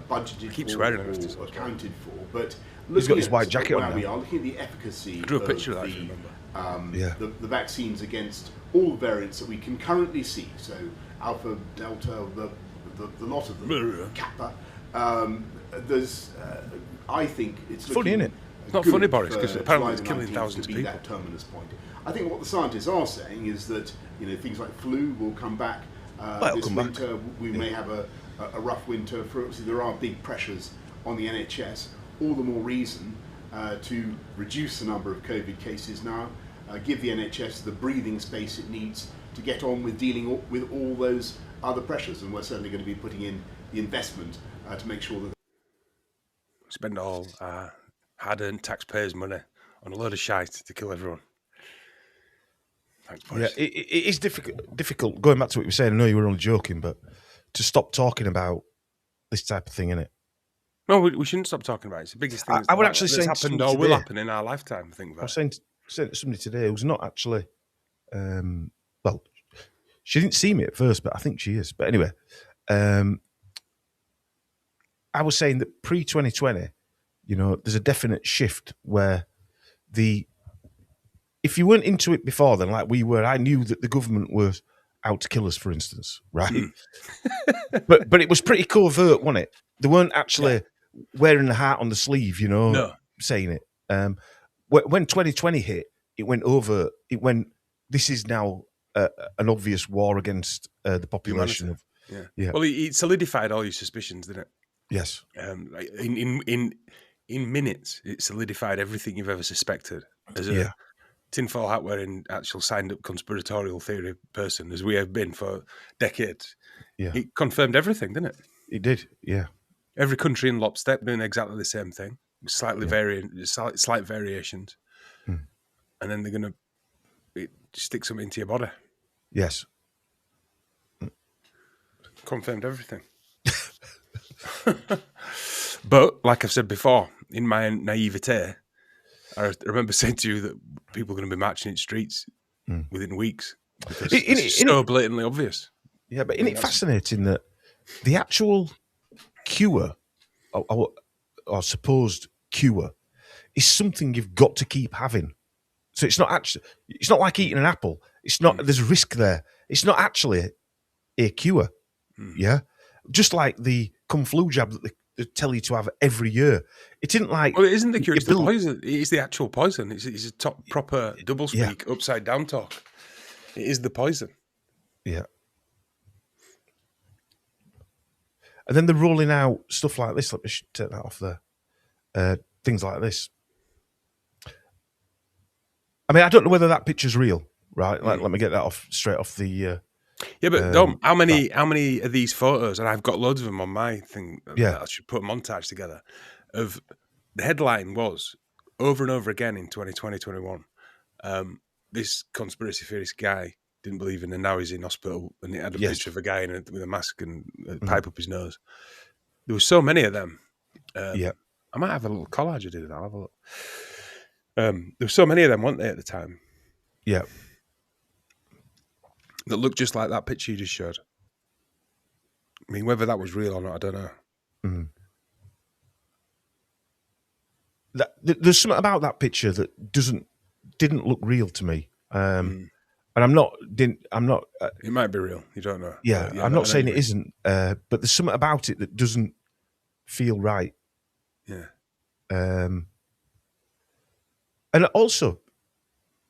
budgeted Keep for swearing at or us. accounted for. But He's got his looking white at jacket on where now. we are, looking at the efficacy I drew a of picture of that, if you remember. the vaccines against all the variants that we can currently see. So Alpha, Delta, the lot of them, Kappa. There's, I think it's funny, isn't it? It's not good funny, Boris, for because apparently it's July killing 19th thousands to of be people. that terminus point. I think what the scientists are saying is that things like flu will come back It'll this come back. winter. We may have a rough winter. Obviously, there are big pressures on the NHS. All the more reason to reduce the number of COVID cases now. Give the NHS the breathing space it needs to get on with dealing with all those other pressures, and we're certainly going to be putting in the investment to make sure that Spend all hard-earned taxpayers' money on a load of shite to kill everyone. Thanks, Boris. Yeah, it is difficult. Going back to what you were saying, I know you were only joking, but to stop talking about this type of thing, innit? No, we shouldn't stop talking about it. It's the biggest thing I would actually say that's happened or will happen in our lifetime. I think I was saying to somebody today who's not actually, well, she didn't see me at first, but I think she is. But anyway, I was saying that pre-2020, there's a definite shift where if you weren't into it before then, like we were, I knew that the government was out to kill us, for instance, right? but it was pretty covert, wasn't it? They weren't actually wearing the heart on the sleeve, saying it. When 2020 hit, it went over. It went. This is now an obvious war against the population of. Yeah. Well, it solidified all your suspicions, didn't it? Yes. Like in minutes, it solidified everything you've ever suspected as a tinfoil hat wearing, actual signed up conspiratorial theory person, as we have been for decades. Yeah. It confirmed everything, didn't it? It did. Yeah. Every country in lockstep doing exactly the same thing, slightly slight variations, and then they're going to stick something into your body. Yes. Confirmed everything. But like I've said before, in my naivete, I remember saying to you that people are going to be marching in streets within weeks because it's so blatantly obvious. Yeah, but isn't it fascinating that the actual cure or supposed cure is something you've got to keep having? So it's not like eating an apple. It's not. There's a risk there. It's not actually a cure. Yeah, just like the Kung Flu jab that they tell you to have every year. It isn't like. Well, it isn't the cure. It's the poison. It is the actual poison. It's a top proper doublespeak upside down talk. It is the poison. Yeah. And then they're rolling out stuff like this. Let me take that off there. Things like this. I mean, I don't know whether that picture's real, right? Like, let me get that straight off the. Yeah, but Dom, how many of these photos? And I've got loads of them on my thing. Yeah, I should put a montage together. Of the headline was over and over again in 2020-21. This conspiracy theorist guy didn't believe in, and now he's in hospital, and it had a picture of a guy with a mask and a pipe up his nose. There were so many of them. I might have a little collage I did. I'll have a look. There were so many of them, weren't there, at the time? Yeah. That looked just like that picture you just showed. I mean, whether that was real or not, I don't know. Mm. There's something about that picture that didn't look real to me. And I'm not. It might be real. You don't know. Yeah, I'm not saying it isn't. But there's something about it that doesn't feel right. Yeah. And also,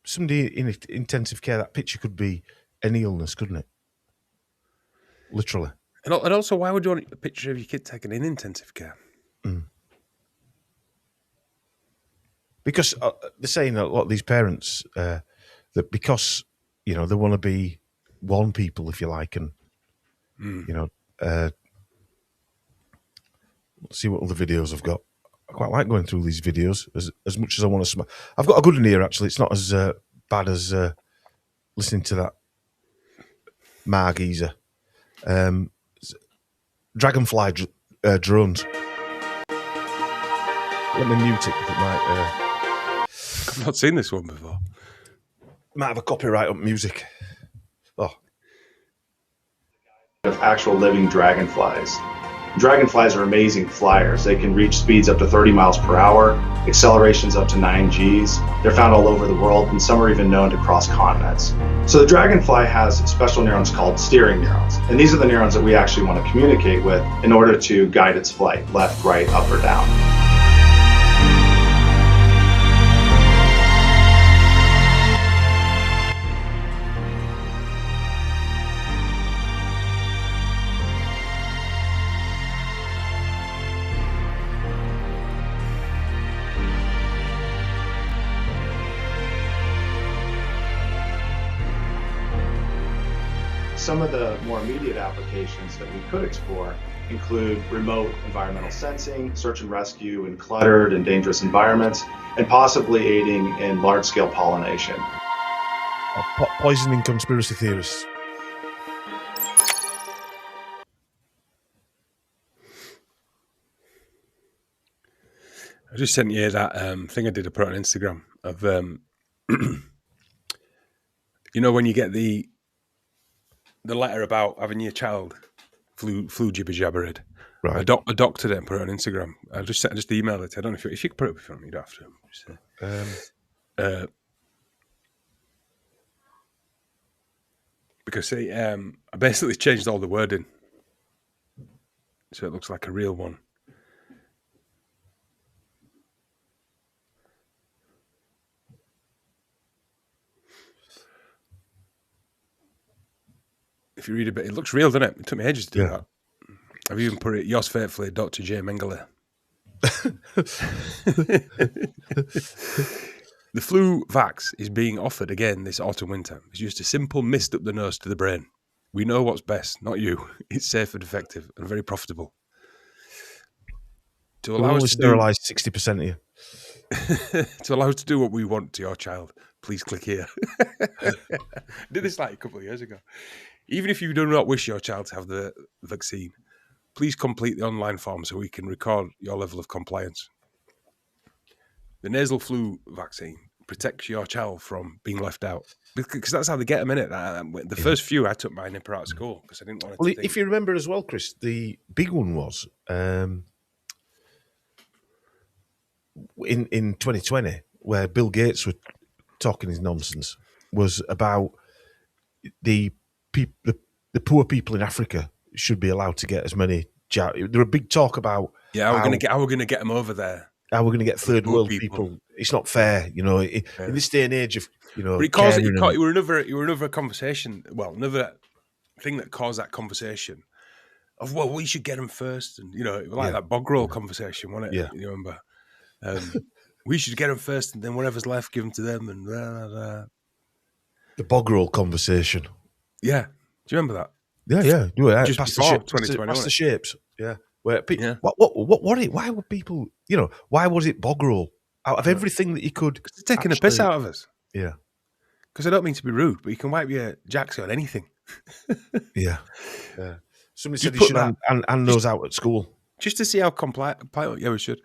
somebody in intensive care. That picture could be any illness, couldn't it? Literally. And also, why would you want a picture of your kid taken in intensive care? Mm. Because they're saying a lot of these parents that because they want to be one people, if you like, and let's see what other videos I've got. I quite like going through these videos as much as I want to. I've got a good one here actually. It's not as bad as listening to that Margeezer. Dragonfly drones. Let me mute it. It might. I've not seen this one before. Might have a copyright on music. Oh. Of actual living dragonflies. Dragonflies are amazing flyers. They can reach speeds up to 30 miles per hour, accelerations up to 9 Gs. They're found all over the world, and some are even known to cross continents. So the dragonfly has special neurons called steering neurons, and these are the neurons that we actually want to communicate with in order to guide its flight, left, right, up, or down. Some of the more immediate applications that we could explore include remote environmental sensing, search and rescue in cluttered and dangerous environments, and possibly aiding in large-scale pollination. Poisoning conspiracy theorists. I just sent you that thing I did put on Instagram of, when you get the letter about having your child flu jibber jabbered. Right. I doctored it and put it on Instagram. I just emailed it. I don't know if you could put it up in front of me. You don't have to. Because I basically changed all the wording so it looks like a real one. If you read a bit, it looks real, doesn't it? It took me ages to do that. I've even put it, yours faithfully, Dr. J. Mengele. The flu vax is being offered again this autumn-winter. It's just a simple mist up the nose to the brain. We know what's best, not you. It's safe and effective and very profitable. To allow us to sterilise 60% of you. To allow us to do what we want to your child, please click here. I did this like a couple of years ago. Even if you do not wish your child to have the vaccine, please complete the online form so we can record your level of compliance. The nasal flu vaccine protects your child from being left out. Because that's how they get them, innit? The first few, I took my nipper out of school because I didn't want to. Well, if you remember as well, Chris, the big one was in 2020, where Bill Gates was talking his nonsense, was about the poor people in Africa should be allowed to get as many jabs. There were a big talk about how we're going to get them over there. How we're going to get third world people. It's not fair, in this day and age of But you were another conversation. Well, another thing that caused that conversation of we should get them first, and that bog roll conversation, wasn't it? Yeah, you remember. We should get them first, and then whatever's left, give them to them, and blah, blah. The bog roll conversation. Yeah, do you remember that? Yeah. Do it just before 2020. Past the shapes. Yeah. Where why would people? Why was it bog roll out of everything that you could? Because they're taking a piss out of us. Yeah. Because I don't mean to be rude, but you can wipe your jacks on anything. Yeah. Somebody said you should hand those out at school. Just to see how compliant. Yeah, we should.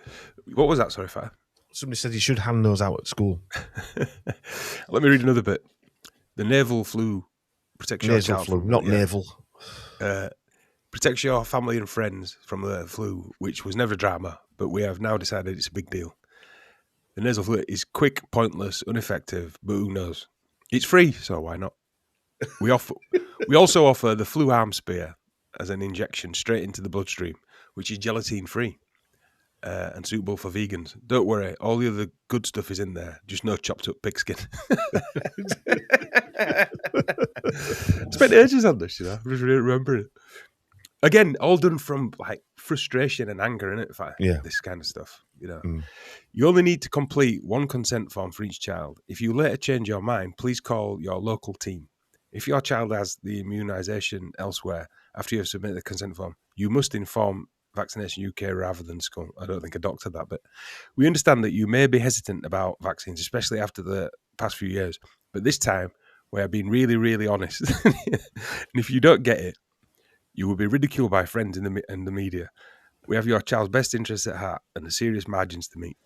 What was that? Sorry, Fire. Somebody said you should hand those out at school. Let me read another bit. The naval flu protects your Nasal child flu, from, not naval. Protects your family and friends from the flu, which was never drama, but we have now decided it's a big deal. The nasal flu is quick, pointless, ineffective, but who knows? It's free, so why not? We also offer the flu arm spear as an injection straight into the bloodstream, which is gelatine-free and suitable for vegans. Don't worry, all the other good stuff is in there, just no chopped-up pigskin. Spent ages on this, I'm just remembering it. Again, all done from like frustration and anger, innit? This kind of stuff, You only need to complete one consent form for each child. If you later change your mind, please call your local team. If your child has the immunisation elsewhere after you have submitted the consent form, you must inform Vaccination UK rather than school. I don't think I doctored that, but we understand that you may be hesitant about vaccines, especially after the past few years. But this time, we are being really, really honest. And if you don't get it, you will be ridiculed by friends in the media. We have your child's best interests at heart and the serious margins to meet.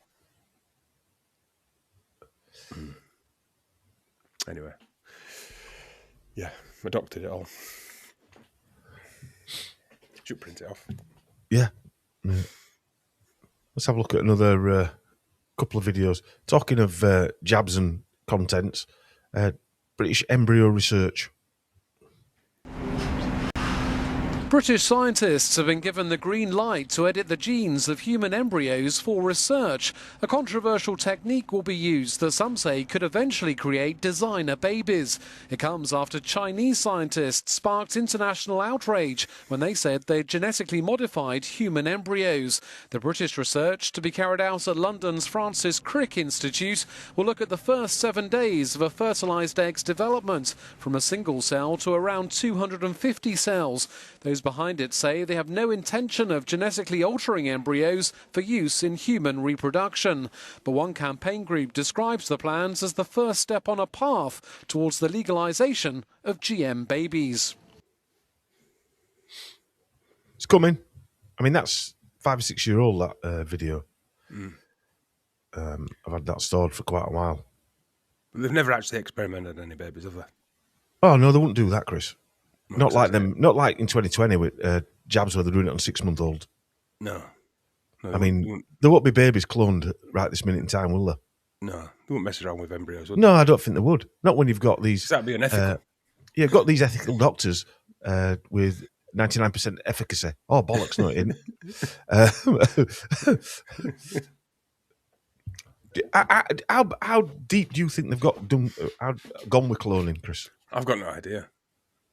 Anyway. Yeah, I doctored it all. Should print it off. Yeah. Let's have a look at another couple of videos. Talking of jabs and contents, British embryo research. British scientists have been given the green light to edit the genes of human embryos for research. A controversial technique will be used that some say could eventually create designer babies. It comes after Chinese scientists sparked international outrage when they said they'd genetically modified human embryos. The British research, to be carried out at London's Francis Crick Institute, will look at the first 7 days of a fertilised egg's development, from a single cell to around 250 cells. Those behind it say they have no intention of genetically altering embryos for use in human reproduction. But one campaign group describes the plans as the first step on a path towards the legalisation of GM babies. It's coming. I mean, that's 5 or 6 year old, that video. I've had that stored for quite a while. They've never actually experimented on any babies, have they? Oh, no, they wouldn't do that, Chris. Not like them. Not like in 2020 with jabs where they're doing it on 6-month-old. No. I mean, there won't be babies cloned right this minute in time, will there? No, they won't mess around with embryos, would No, I don't think they would. Not when you've got these... That'd be unethical. You've got these ethical doctors with 99% efficacy. Oh, bollocks, no, it isn't. How deep do you think they've gone with cloning, Chris? I've got no idea.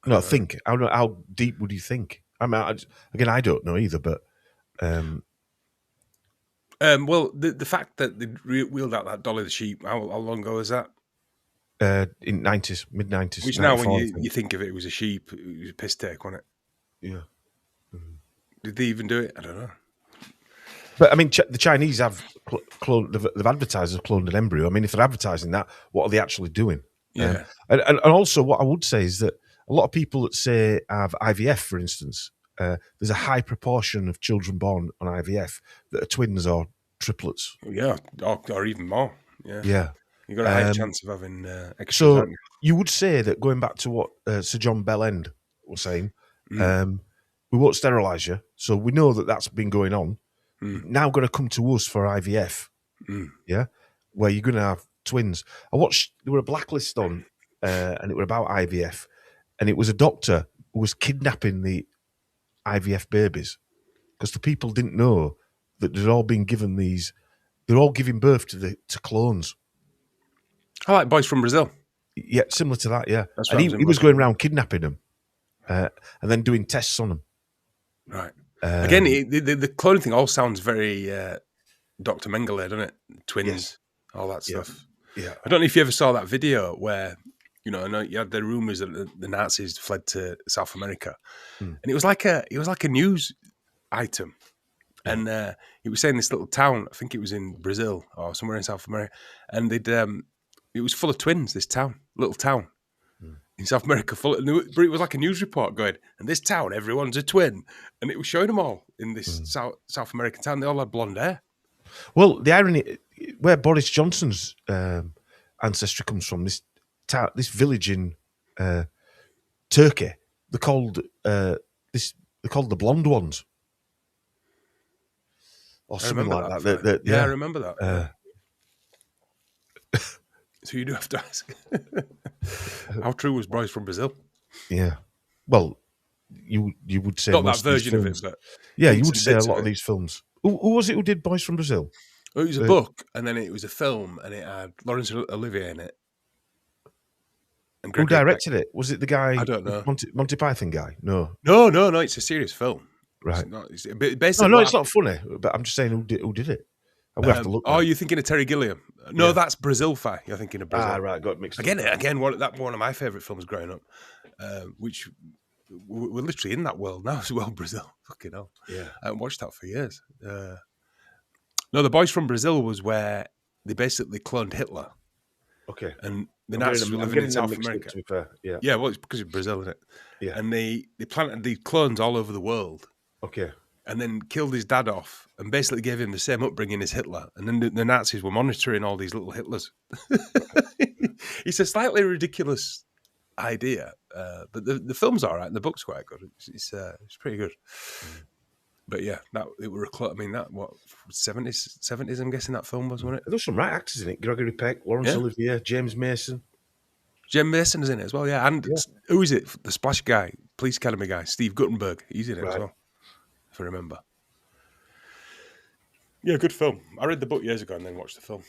No, think. How deep would you think? I mean, I don't know either, but... well, the fact that they wheeled out that Dolly the sheep, how long ago was that? In '90s, mid-90s. Which now, when you think of it, it was a sheep, it was a piss take, wasn't it? Yeah. Did they even do it? I don't know. But I mean, the Chinese have cloned. They've advertised as cloned an embryo. I mean, if they're advertising that, what are they actually doing? Yeah. And also, what I would say is that a lot of people that say have IVF, for instance, there's a high proportion of children born on IVF that are twins or triplets. Yeah, or even more. Yeah. Yeah. You've got a higher chance of having extras. So you would say that, going back to what Sir John Bellend was saying, we won't sterilise you. So we know that that's been going on. Now going to come to us for IVF. Yeah. Where you're going to have twins. I watched, there were a blacklist on, and it were about IVF. And it was a doctor who was kidnapping the IVF babies because the people didn't know that they'd all been given these, they're all giving birth to clones. I like Boys from Brazil. Yeah, similar to that, yeah. That's and he was going around kidnapping them and then doing tests on them. Right. Again, the cloning thing all sounds very Dr. Mengele, doesn't it? Twins, all that stuff. Yeah. I don't know if you ever saw that video where, you know you had the rumours that the Nazis fled to South America. And it was like a news item. And he was saying this little town, I think it was in Brazil or somewhere in South America, and it was full of twins, this town, little town in South America. But it was like a news report going, and this town, everyone's a twin. And it was showing them all in this South American town. They all had blonde hair. Well, the irony, where Boris Johnson's ancestry comes from. This village in Turkey. They're called the blonde ones, or something like that. I remember that. So you do have to ask, how true was Boys from Brazil? Yeah. Well, you would say not that version of it, but yeah, you would say a lot of these films. Who was it who did Boys from Brazil? Well, it was a book, and then it was a film, and it had Laurence Olivier in it. And who directed it? Was it the guy? I don't know. Monty Python guy? No. It's a serious film. Right. It's basically no, it's not funny. But I'm just saying, who did it? I'm gonna have to look. Oh, you're thinking of Terry Gilliam? No, that's Brazil Fi. You're thinking of Brazil. Ah, right. Got mixed again. up. Again, one of my favourite films growing up, which we're literally in that world now as well. Brazil, fucking hell. Yeah, I haven't watched that for years. No, The Boys from Brazil was where they basically cloned Hitler. Okay, and the Nazis were living in South America. To be fair. Yeah, yeah. Well, it's because of Brazil, isn't it? Yeah, and they planted these clones all over the world. Okay. And then killed his dad off and basically gave him the same upbringing as Hitler. And then the Nazis were monitoring all these little Hitlers. It's a slightly ridiculous idea, but the film's all right and the book's quite good. It's pretty good. But yeah, it were what 70s? I'm guessing that film was, wasn't it? There's some right actors in it: Gregory Peck, Laurence Olivier, James Mason. James Mason is in it as well, yeah. And who is it? The Splash guy, Police Academy guy, Steve Guttenberg. He's in it as well. If I remember. Yeah, good film. I read the book years ago and then watched the film.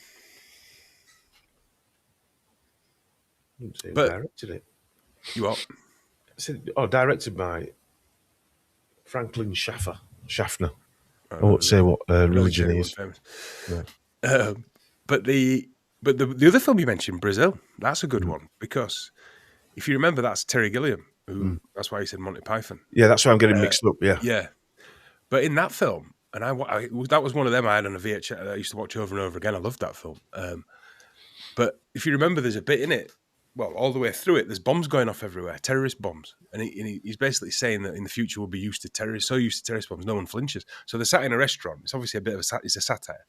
I didn't say who directed it. You what? I said, directed by Franklin Schaffner. I won't say what religion he is. Right. But the other film you mentioned, Brazil, that's a good one because if you remember, that's Terry Gilliam. That's why he said Monty Python. Yeah, that's why I'm getting mixed up. Yeah. Yeah. But in that film, and that was one of them I had on a VHS that I used to watch over and over again. I loved that film. But if you remember, there's a bit in it, well, all the way through it, there's bombs going off everywhere, terrorist bombs. And he's basically saying that in the future we'll be used to terrorist bombs, no one flinches. So they're sat in a restaurant. It's obviously it's a satire.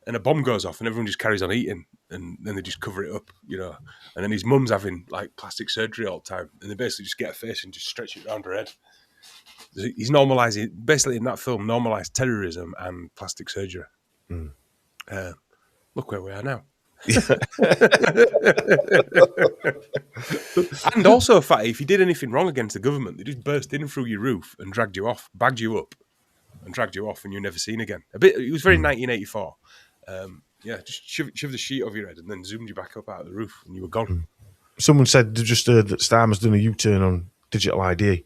And a bomb goes off and everyone just carries on eating and then they just cover it up, And then his mum's having like plastic surgery all the time. And they basically just get a face and just stretch it around her head. He's normalising, basically in that film, normalised terrorism and plastic surgery. Look where we are now. And also, Fatty, if you did anything wrong against the government, they just burst in through your roof and dragged you off, bagged you up and dragged you off and you're never seen again. It was very 1984. Just shove the sheet over your head and then zoomed you back up out of the roof and you were gone. Someone said they just heard that Starmer's done a U-turn on digital ID.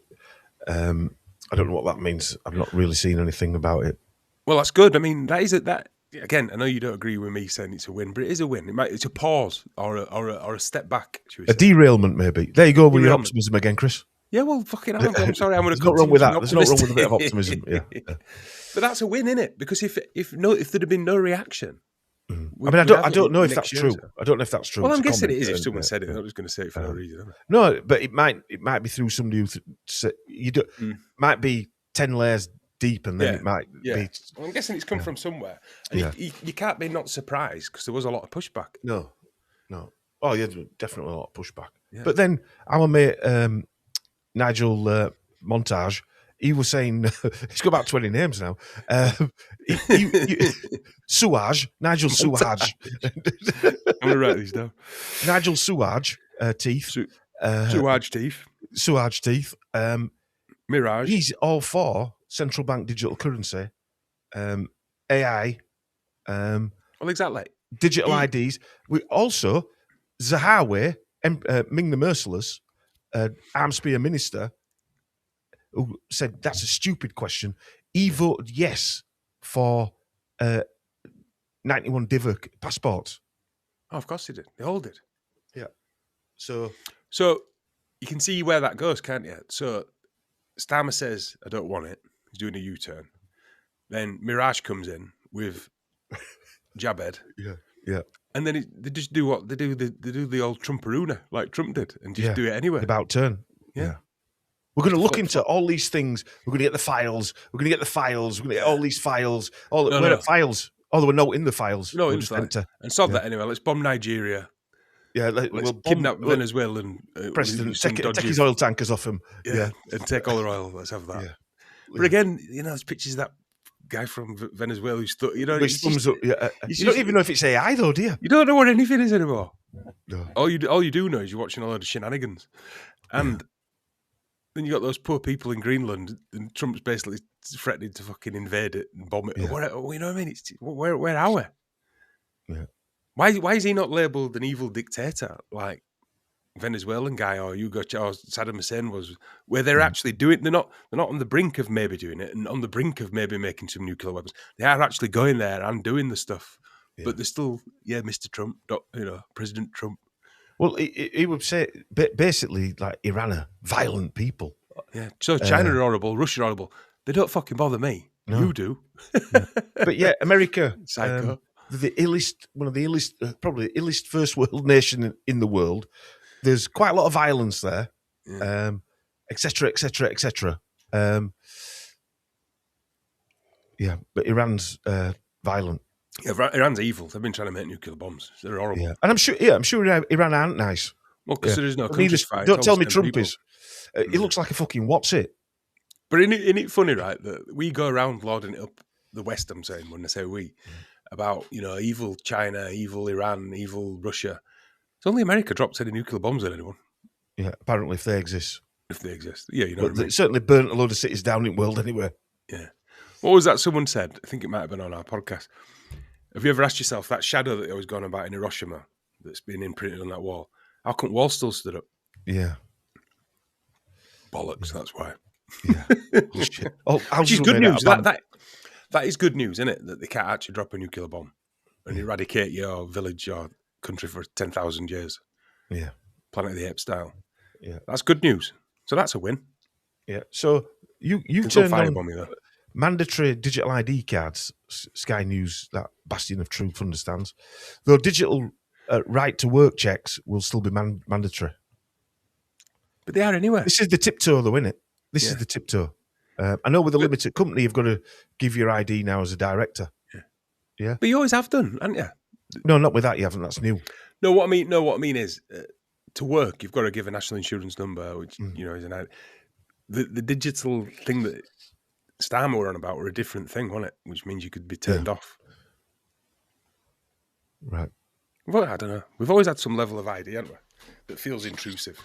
I don't know what that means. I've not really seen anything about it. Well, that's good. I mean, that again. I know you don't agree with me saying it's a win, but it is a win. It's a pause or a step back. A derailment, maybe. There you go with your optimism again, Chris. Yeah, well, fucking hell. I'm sorry. I'm going to. There's no wrong with that. There's no wrong with a bit of optimism. Yeah. But that's a win, isn't it? Because if there'd have been no reaction. I don't know if that's true. I don't know if that's true. Well, I'm guessing it is if someone said it. I'm not just going to say it for no reason. No, but it might be through somebody who might be 10 layers deep, and then it might be. Well, I'm guessing it's come from somewhere, and you can't be not surprised because there was a lot of pushback. No. Oh, yeah, definitely a lot of pushback. Yeah. But then our mate Nigel Montage. He was saying, he's got about 20 names now. Suaj, Nigel Suaj. I'm going to write these down. Nigel Suaj teeth. Suaj teeth. Suaj teeth. Mirage. He's all for central bank digital currency, AI. Well, exactly. Digital IDs. We also, Zahawi, Ming the Merciless, arms spear minister, who said that's a stupid question. He voted yes for 91 Divok passports. Oh, of course he did. They all did. Yeah. So you can see where that goes, can't you? So Starmer says, I don't want it. He's doing a U-turn. Then Mirage comes in with Jabed. Yeah. And then they just do what they do. They do the old Trumperuna like Trump did, and just do it anyway. About turn. Yeah. We're going to look into all these things. We're going to get the files. We're going to get all these files. Files. Oh, there were no in the files. No, We'll in just the files. enter. And solve Yeah. that anyway. Let's bomb Nigeria. Yeah, Let's kidnap Venezuela and President, some take his oil tankers off him. Yeah, and take all their oil. Let's have that. Yeah. But again, there's pictures of that guy from Venezuela who's, Which thumbs up. Yeah. You don't even know if it's AI though, do you? You don't know what anything is anymore. No. All you do know is you're watching a load of shenanigans, and then you got those poor people in Greenland, and Trump's basically threatening to fucking invade it and bomb it. Yeah. You know what I mean? Where are we? Yeah. Why is he not labelled an evil dictator like Venezuelan guy or Saddam Hussein was? Where they're actually doing, they're not on the brink of maybe doing it and on the brink of maybe making some nuclear weapons. They are actually going there and doing the stuff, but they're still, Mr. Trump, President Trump. Well, he would say basically like Iran are violent people. Yeah. So China are horrible, Russia are horrible. They don't fucking bother me. No. You do. But yeah, America, Psycho. the illest, one of the illest, probably illest first world nation in the world. There's quite a lot of violence there, et cetera, et cetera, et cetera. Yeah, but Iran's violent. Yeah, Iran's evil. They've been trying to make nuclear bombs. They're horrible. Yeah, and I'm sure Iran aren't nice. Well, because there is no I mean, country fight. don't tell me Trump Trump is. He looks like a fucking what's it. But isn't it funny, right, that we go around lauding it up, the West, I'm saying, when I say we, about, evil China, evil Iran, evil Russia. It's only America drops any nuclear bombs on anyone. Yeah, apparently if they exist. If they exist. Yeah, you know But what I mean? they certainly burnt a load of cities down in the world anyway. Yeah. What was that someone said? I think it might have been on our podcast. Have you ever asked yourself, that shadow that they always gone about in Hiroshima that's been imprinted on that wall, how come the wall still stood up? Yeah. Bollocks, that's why. Yeah. Shit. Which is good news. That is good news, isn't it? That they can't actually drop a nuclear bomb and eradicate your village or country for 10,000 years. Yeah. Planet of the Apes style. Yeah. That's good news. So that's a win. Yeah. So you turned on mandatory digital ID cards, Sky News, that bastion of truth, understands. Though digital right to work checks will still be mandatory. But they are anyway. This is the tiptoe, though, isn't it? This is the tiptoe. I know with a limited company, you've got to give your ID now as a director. Yeah. But you always have done, haven't you? No, not with that. You haven't. That's new. No, what I mean is, to work, you've got to give a national insurance number, which is an. The digital thing that Starmer were on about were a different thing, wasn't it? Which means you could be turned off. Right. Well, I don't know. We've always had some level of ID, haven't we? That feels intrusive.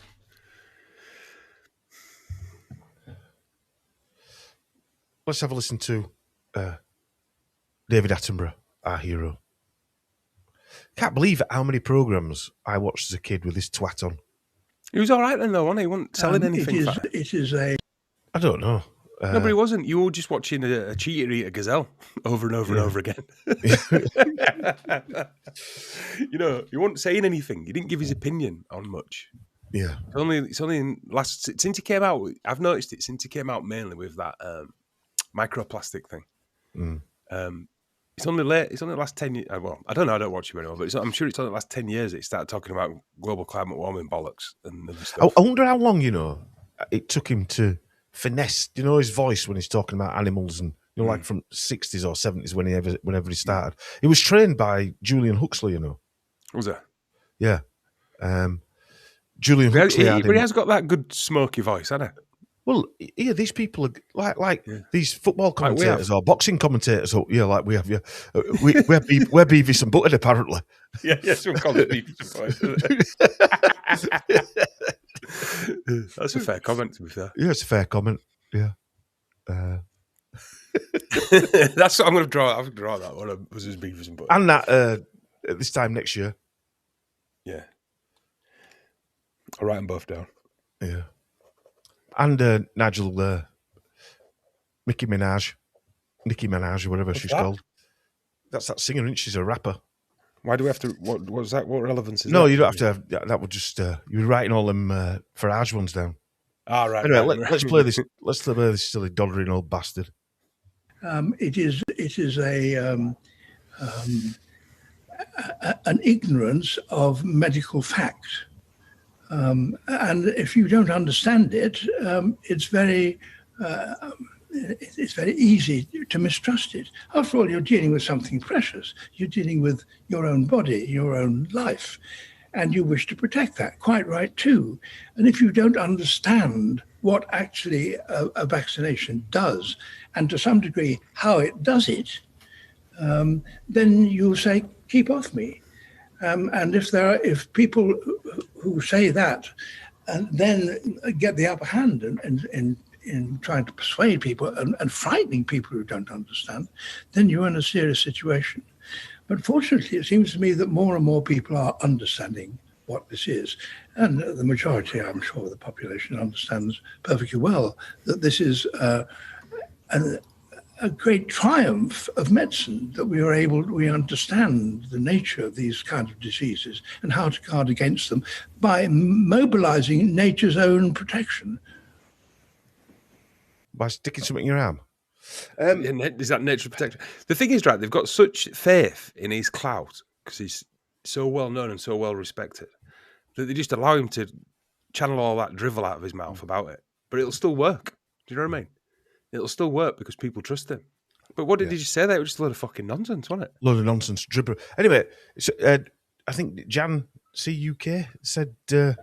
Let's have a listen to David Attenborough, our hero. Can't believe how many programmes I watched as a kid with this twat on. He was all right then, though, wasn't he? He wasn't selling anything. It is a... I don't know. No, but he wasn't. You were just watching a cheater eat a gazelle over and over and over again. He wasn't saying anything. He didn't give his opinion on much. Yeah. It's only in since he came out. I've noticed it since he came out mainly with that microplastic thing. It's only the last 10 years. Well, I don't know. I don't watch him anymore, but I'm sure it's only the last 10 years that he started talking about global climate warming bollocks and other stuff. I wonder how long it took him to finesse, his voice when he's talking about animals and like from 60s or 70s whenever he started. He was trained by Julian Huxley, Was it? Yeah. Julian Huxley. But he has got that good smoky voice, hasn't he? Well, yeah, these people are like these football commentators or boxing commentators. Like we have. Yeah, we're Beavis and Butthead, apparently. Yeah, someone calls it Beavis and Butthead. That's a fair comment, to be fair. Yeah, it's a fair comment. Yeah. That's what I'm going to draw. I'll draw that one. Was his Beavis and Butthead, and that this time next year. Yeah, I'll write them both down. Yeah. And Nicki Minaj, or whatever she's called. That's that singer, and she's a rapper. Why do we have to? What was that? What relevance is that? No, you don't have to have. That would just you're writing all them Farage ones down. Right. Anyway, let's play this. Let's play this silly doddering old bastard. It is an ignorance of medical facts. And if you don't understand it, it's very it's very easy to mistrust it. After all, you're dealing with something precious. You're dealing with your own body, your own life, and you wish to protect that. Quite right, too. And if you don't understand what actually a vaccination does, and to some degree how it does it, then you'll say, keep off me. And if people who say that and then get the upper hand in trying to persuade people and frightening people who don't understand, then you're in a serious situation. But fortunately, it seems to me that more and more people are understanding what this is. And the majority, I'm sure, of the population understands perfectly well that this is a great triumph of medicine, that we understand the nature of these kinds of diseases and how to guard against them by mobilizing nature's own protection. By sticking something in your arm? Is that nature protection? The thing is, right, they've got such faith in his clout because he's so well known and so well respected that they just allow him to channel all that drivel out of his mouth about it. But it'll still work. Do you know what I mean? It'll still work because people trust him. But what did he just say there? It was just a load of fucking nonsense, wasn't it? Load of nonsense, dribble. Anyway, I think Jan CUK said... you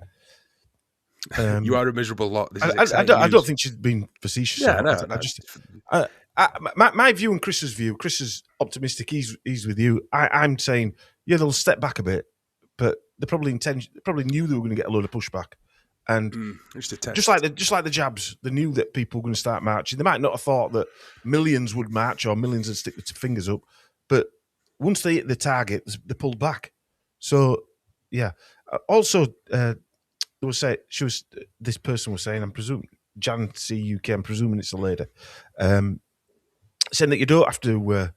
are a miserable lot. This is I don't think she's been facetious. Yeah, My view and Chris's view. Chris is optimistic. He's with you. I'm saying they'll step back a bit, but they probably knew they were going to get a load of pushback, and just like the jabs, they knew that people were going to start marching. They might not have thought that millions would march or millions would stick their fingers up, but once they hit the target, they pulled back. So yeah. Also. This person was saying, I'm presuming, Jan CUK, I'm presuming it's a lady, saying that you don't have to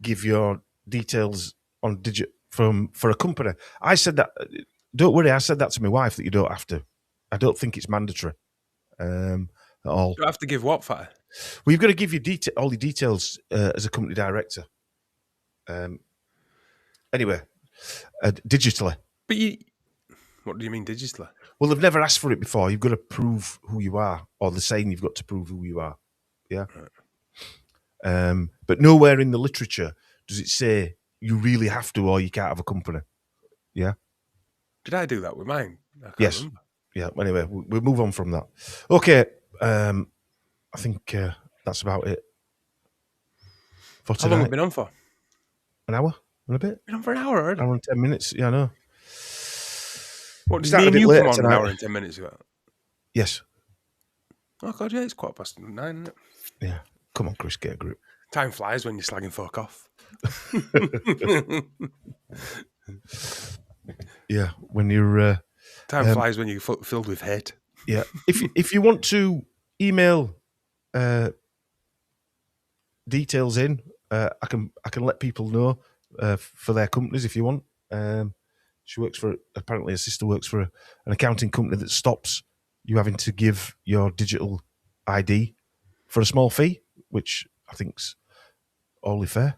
give your details on digit for a company. I said that, don't worry, I said that to my wife, that you don't have to. I don't think it's mandatory at all. You have to give what for? Well, you've got to give your all your details as a company director. Anyway, digitally. But what do you mean digitally? Well, they've never asked for it before. You've got to prove who you are, or they're saying you've got to prove who you are. Yeah. Right. But nowhere in the literature does it say you really have to, or you can't have a company. Yeah. Did I do that with mine? Yes. Remember. Yeah. Anyway, we'll move on from that. Okay. I think that's about it for tonight. How long have we been on for? An hour and a bit. Been on for an hour already. Hour and 10 minutes. Yeah, I know. What, did me and you come on an hour and 10 minutes ago? Yes. Oh, God, yeah, it's 9:15, isn't it? Yeah. Come on, Chris, get a grip. Time flies when you're slagging folk off. Yeah, when you're... Time flies when you're filled with hate. Yeah. If you want to email details in, I can let people know for their companies if you want. She works apparently her sister works for an accounting company that stops you having to give your digital ID for a small fee, which I think's only fair.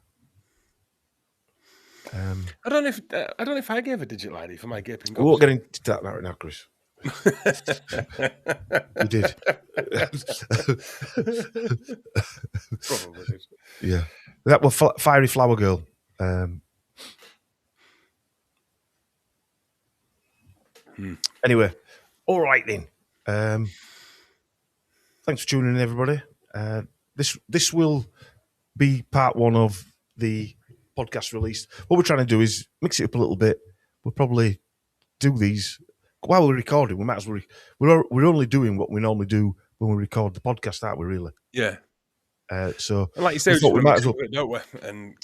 I don't know if I gave a digital ID for my gaping goals. We won't get into that right now, Chris. You did. Probably did. Yeah. That was Fiery Flower Girl. Anyway, all right then. Thanks for tuning in, everybody. This will be part one of the podcast release. What we're trying to do is mix it up a little bit. We'll probably do these while we're recording. We might as well. We're only doing what we normally do when we record the podcast, aren't we? Really? Yeah. So, and like you say, we might as well, don't we? And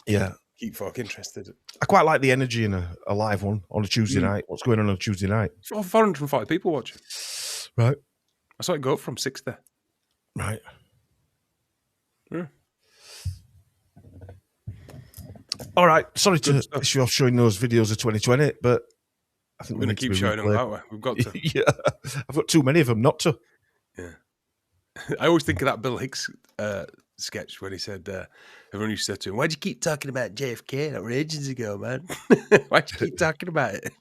keep folk interested. I quite like the energy in a live one on a Tuesday night. What's going on a Tuesday night? 440 people watching. Right. I saw it go up from 60. Right. Yeah. All right. Sorry to miss you off showing those videos of 2020, but I think we're going to keep showing them, aren't we? We've got to. Yeah. I've got too many of them not to. Yeah. I always think of that Bill Hicks sketch when he said, everyone used to say to him, why'd you keep talking about JFK? That were ages ago, man. Why'd you keep talking about it?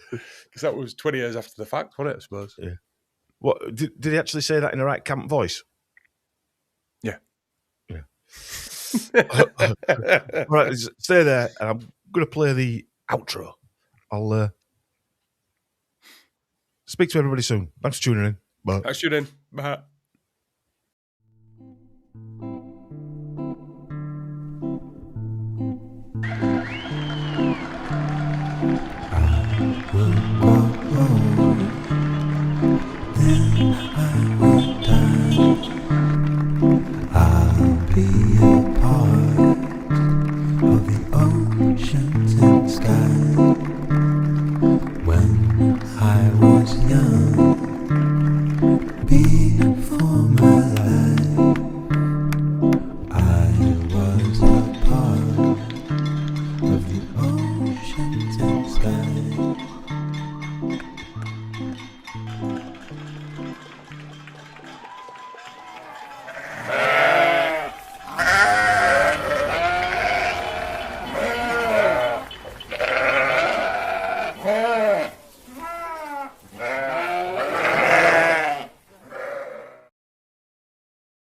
Because that was 20 years after the fact, wasn't it, I suppose? Yeah. What did he actually say that in the right camp voice? Yeah. Yeah. Right, stay there, and I'm going to play the outro. I'll speak to everybody soon. Thanks for tuning in. Bye. Thanks for tuning in. Bye. I'll be a part of the ocean.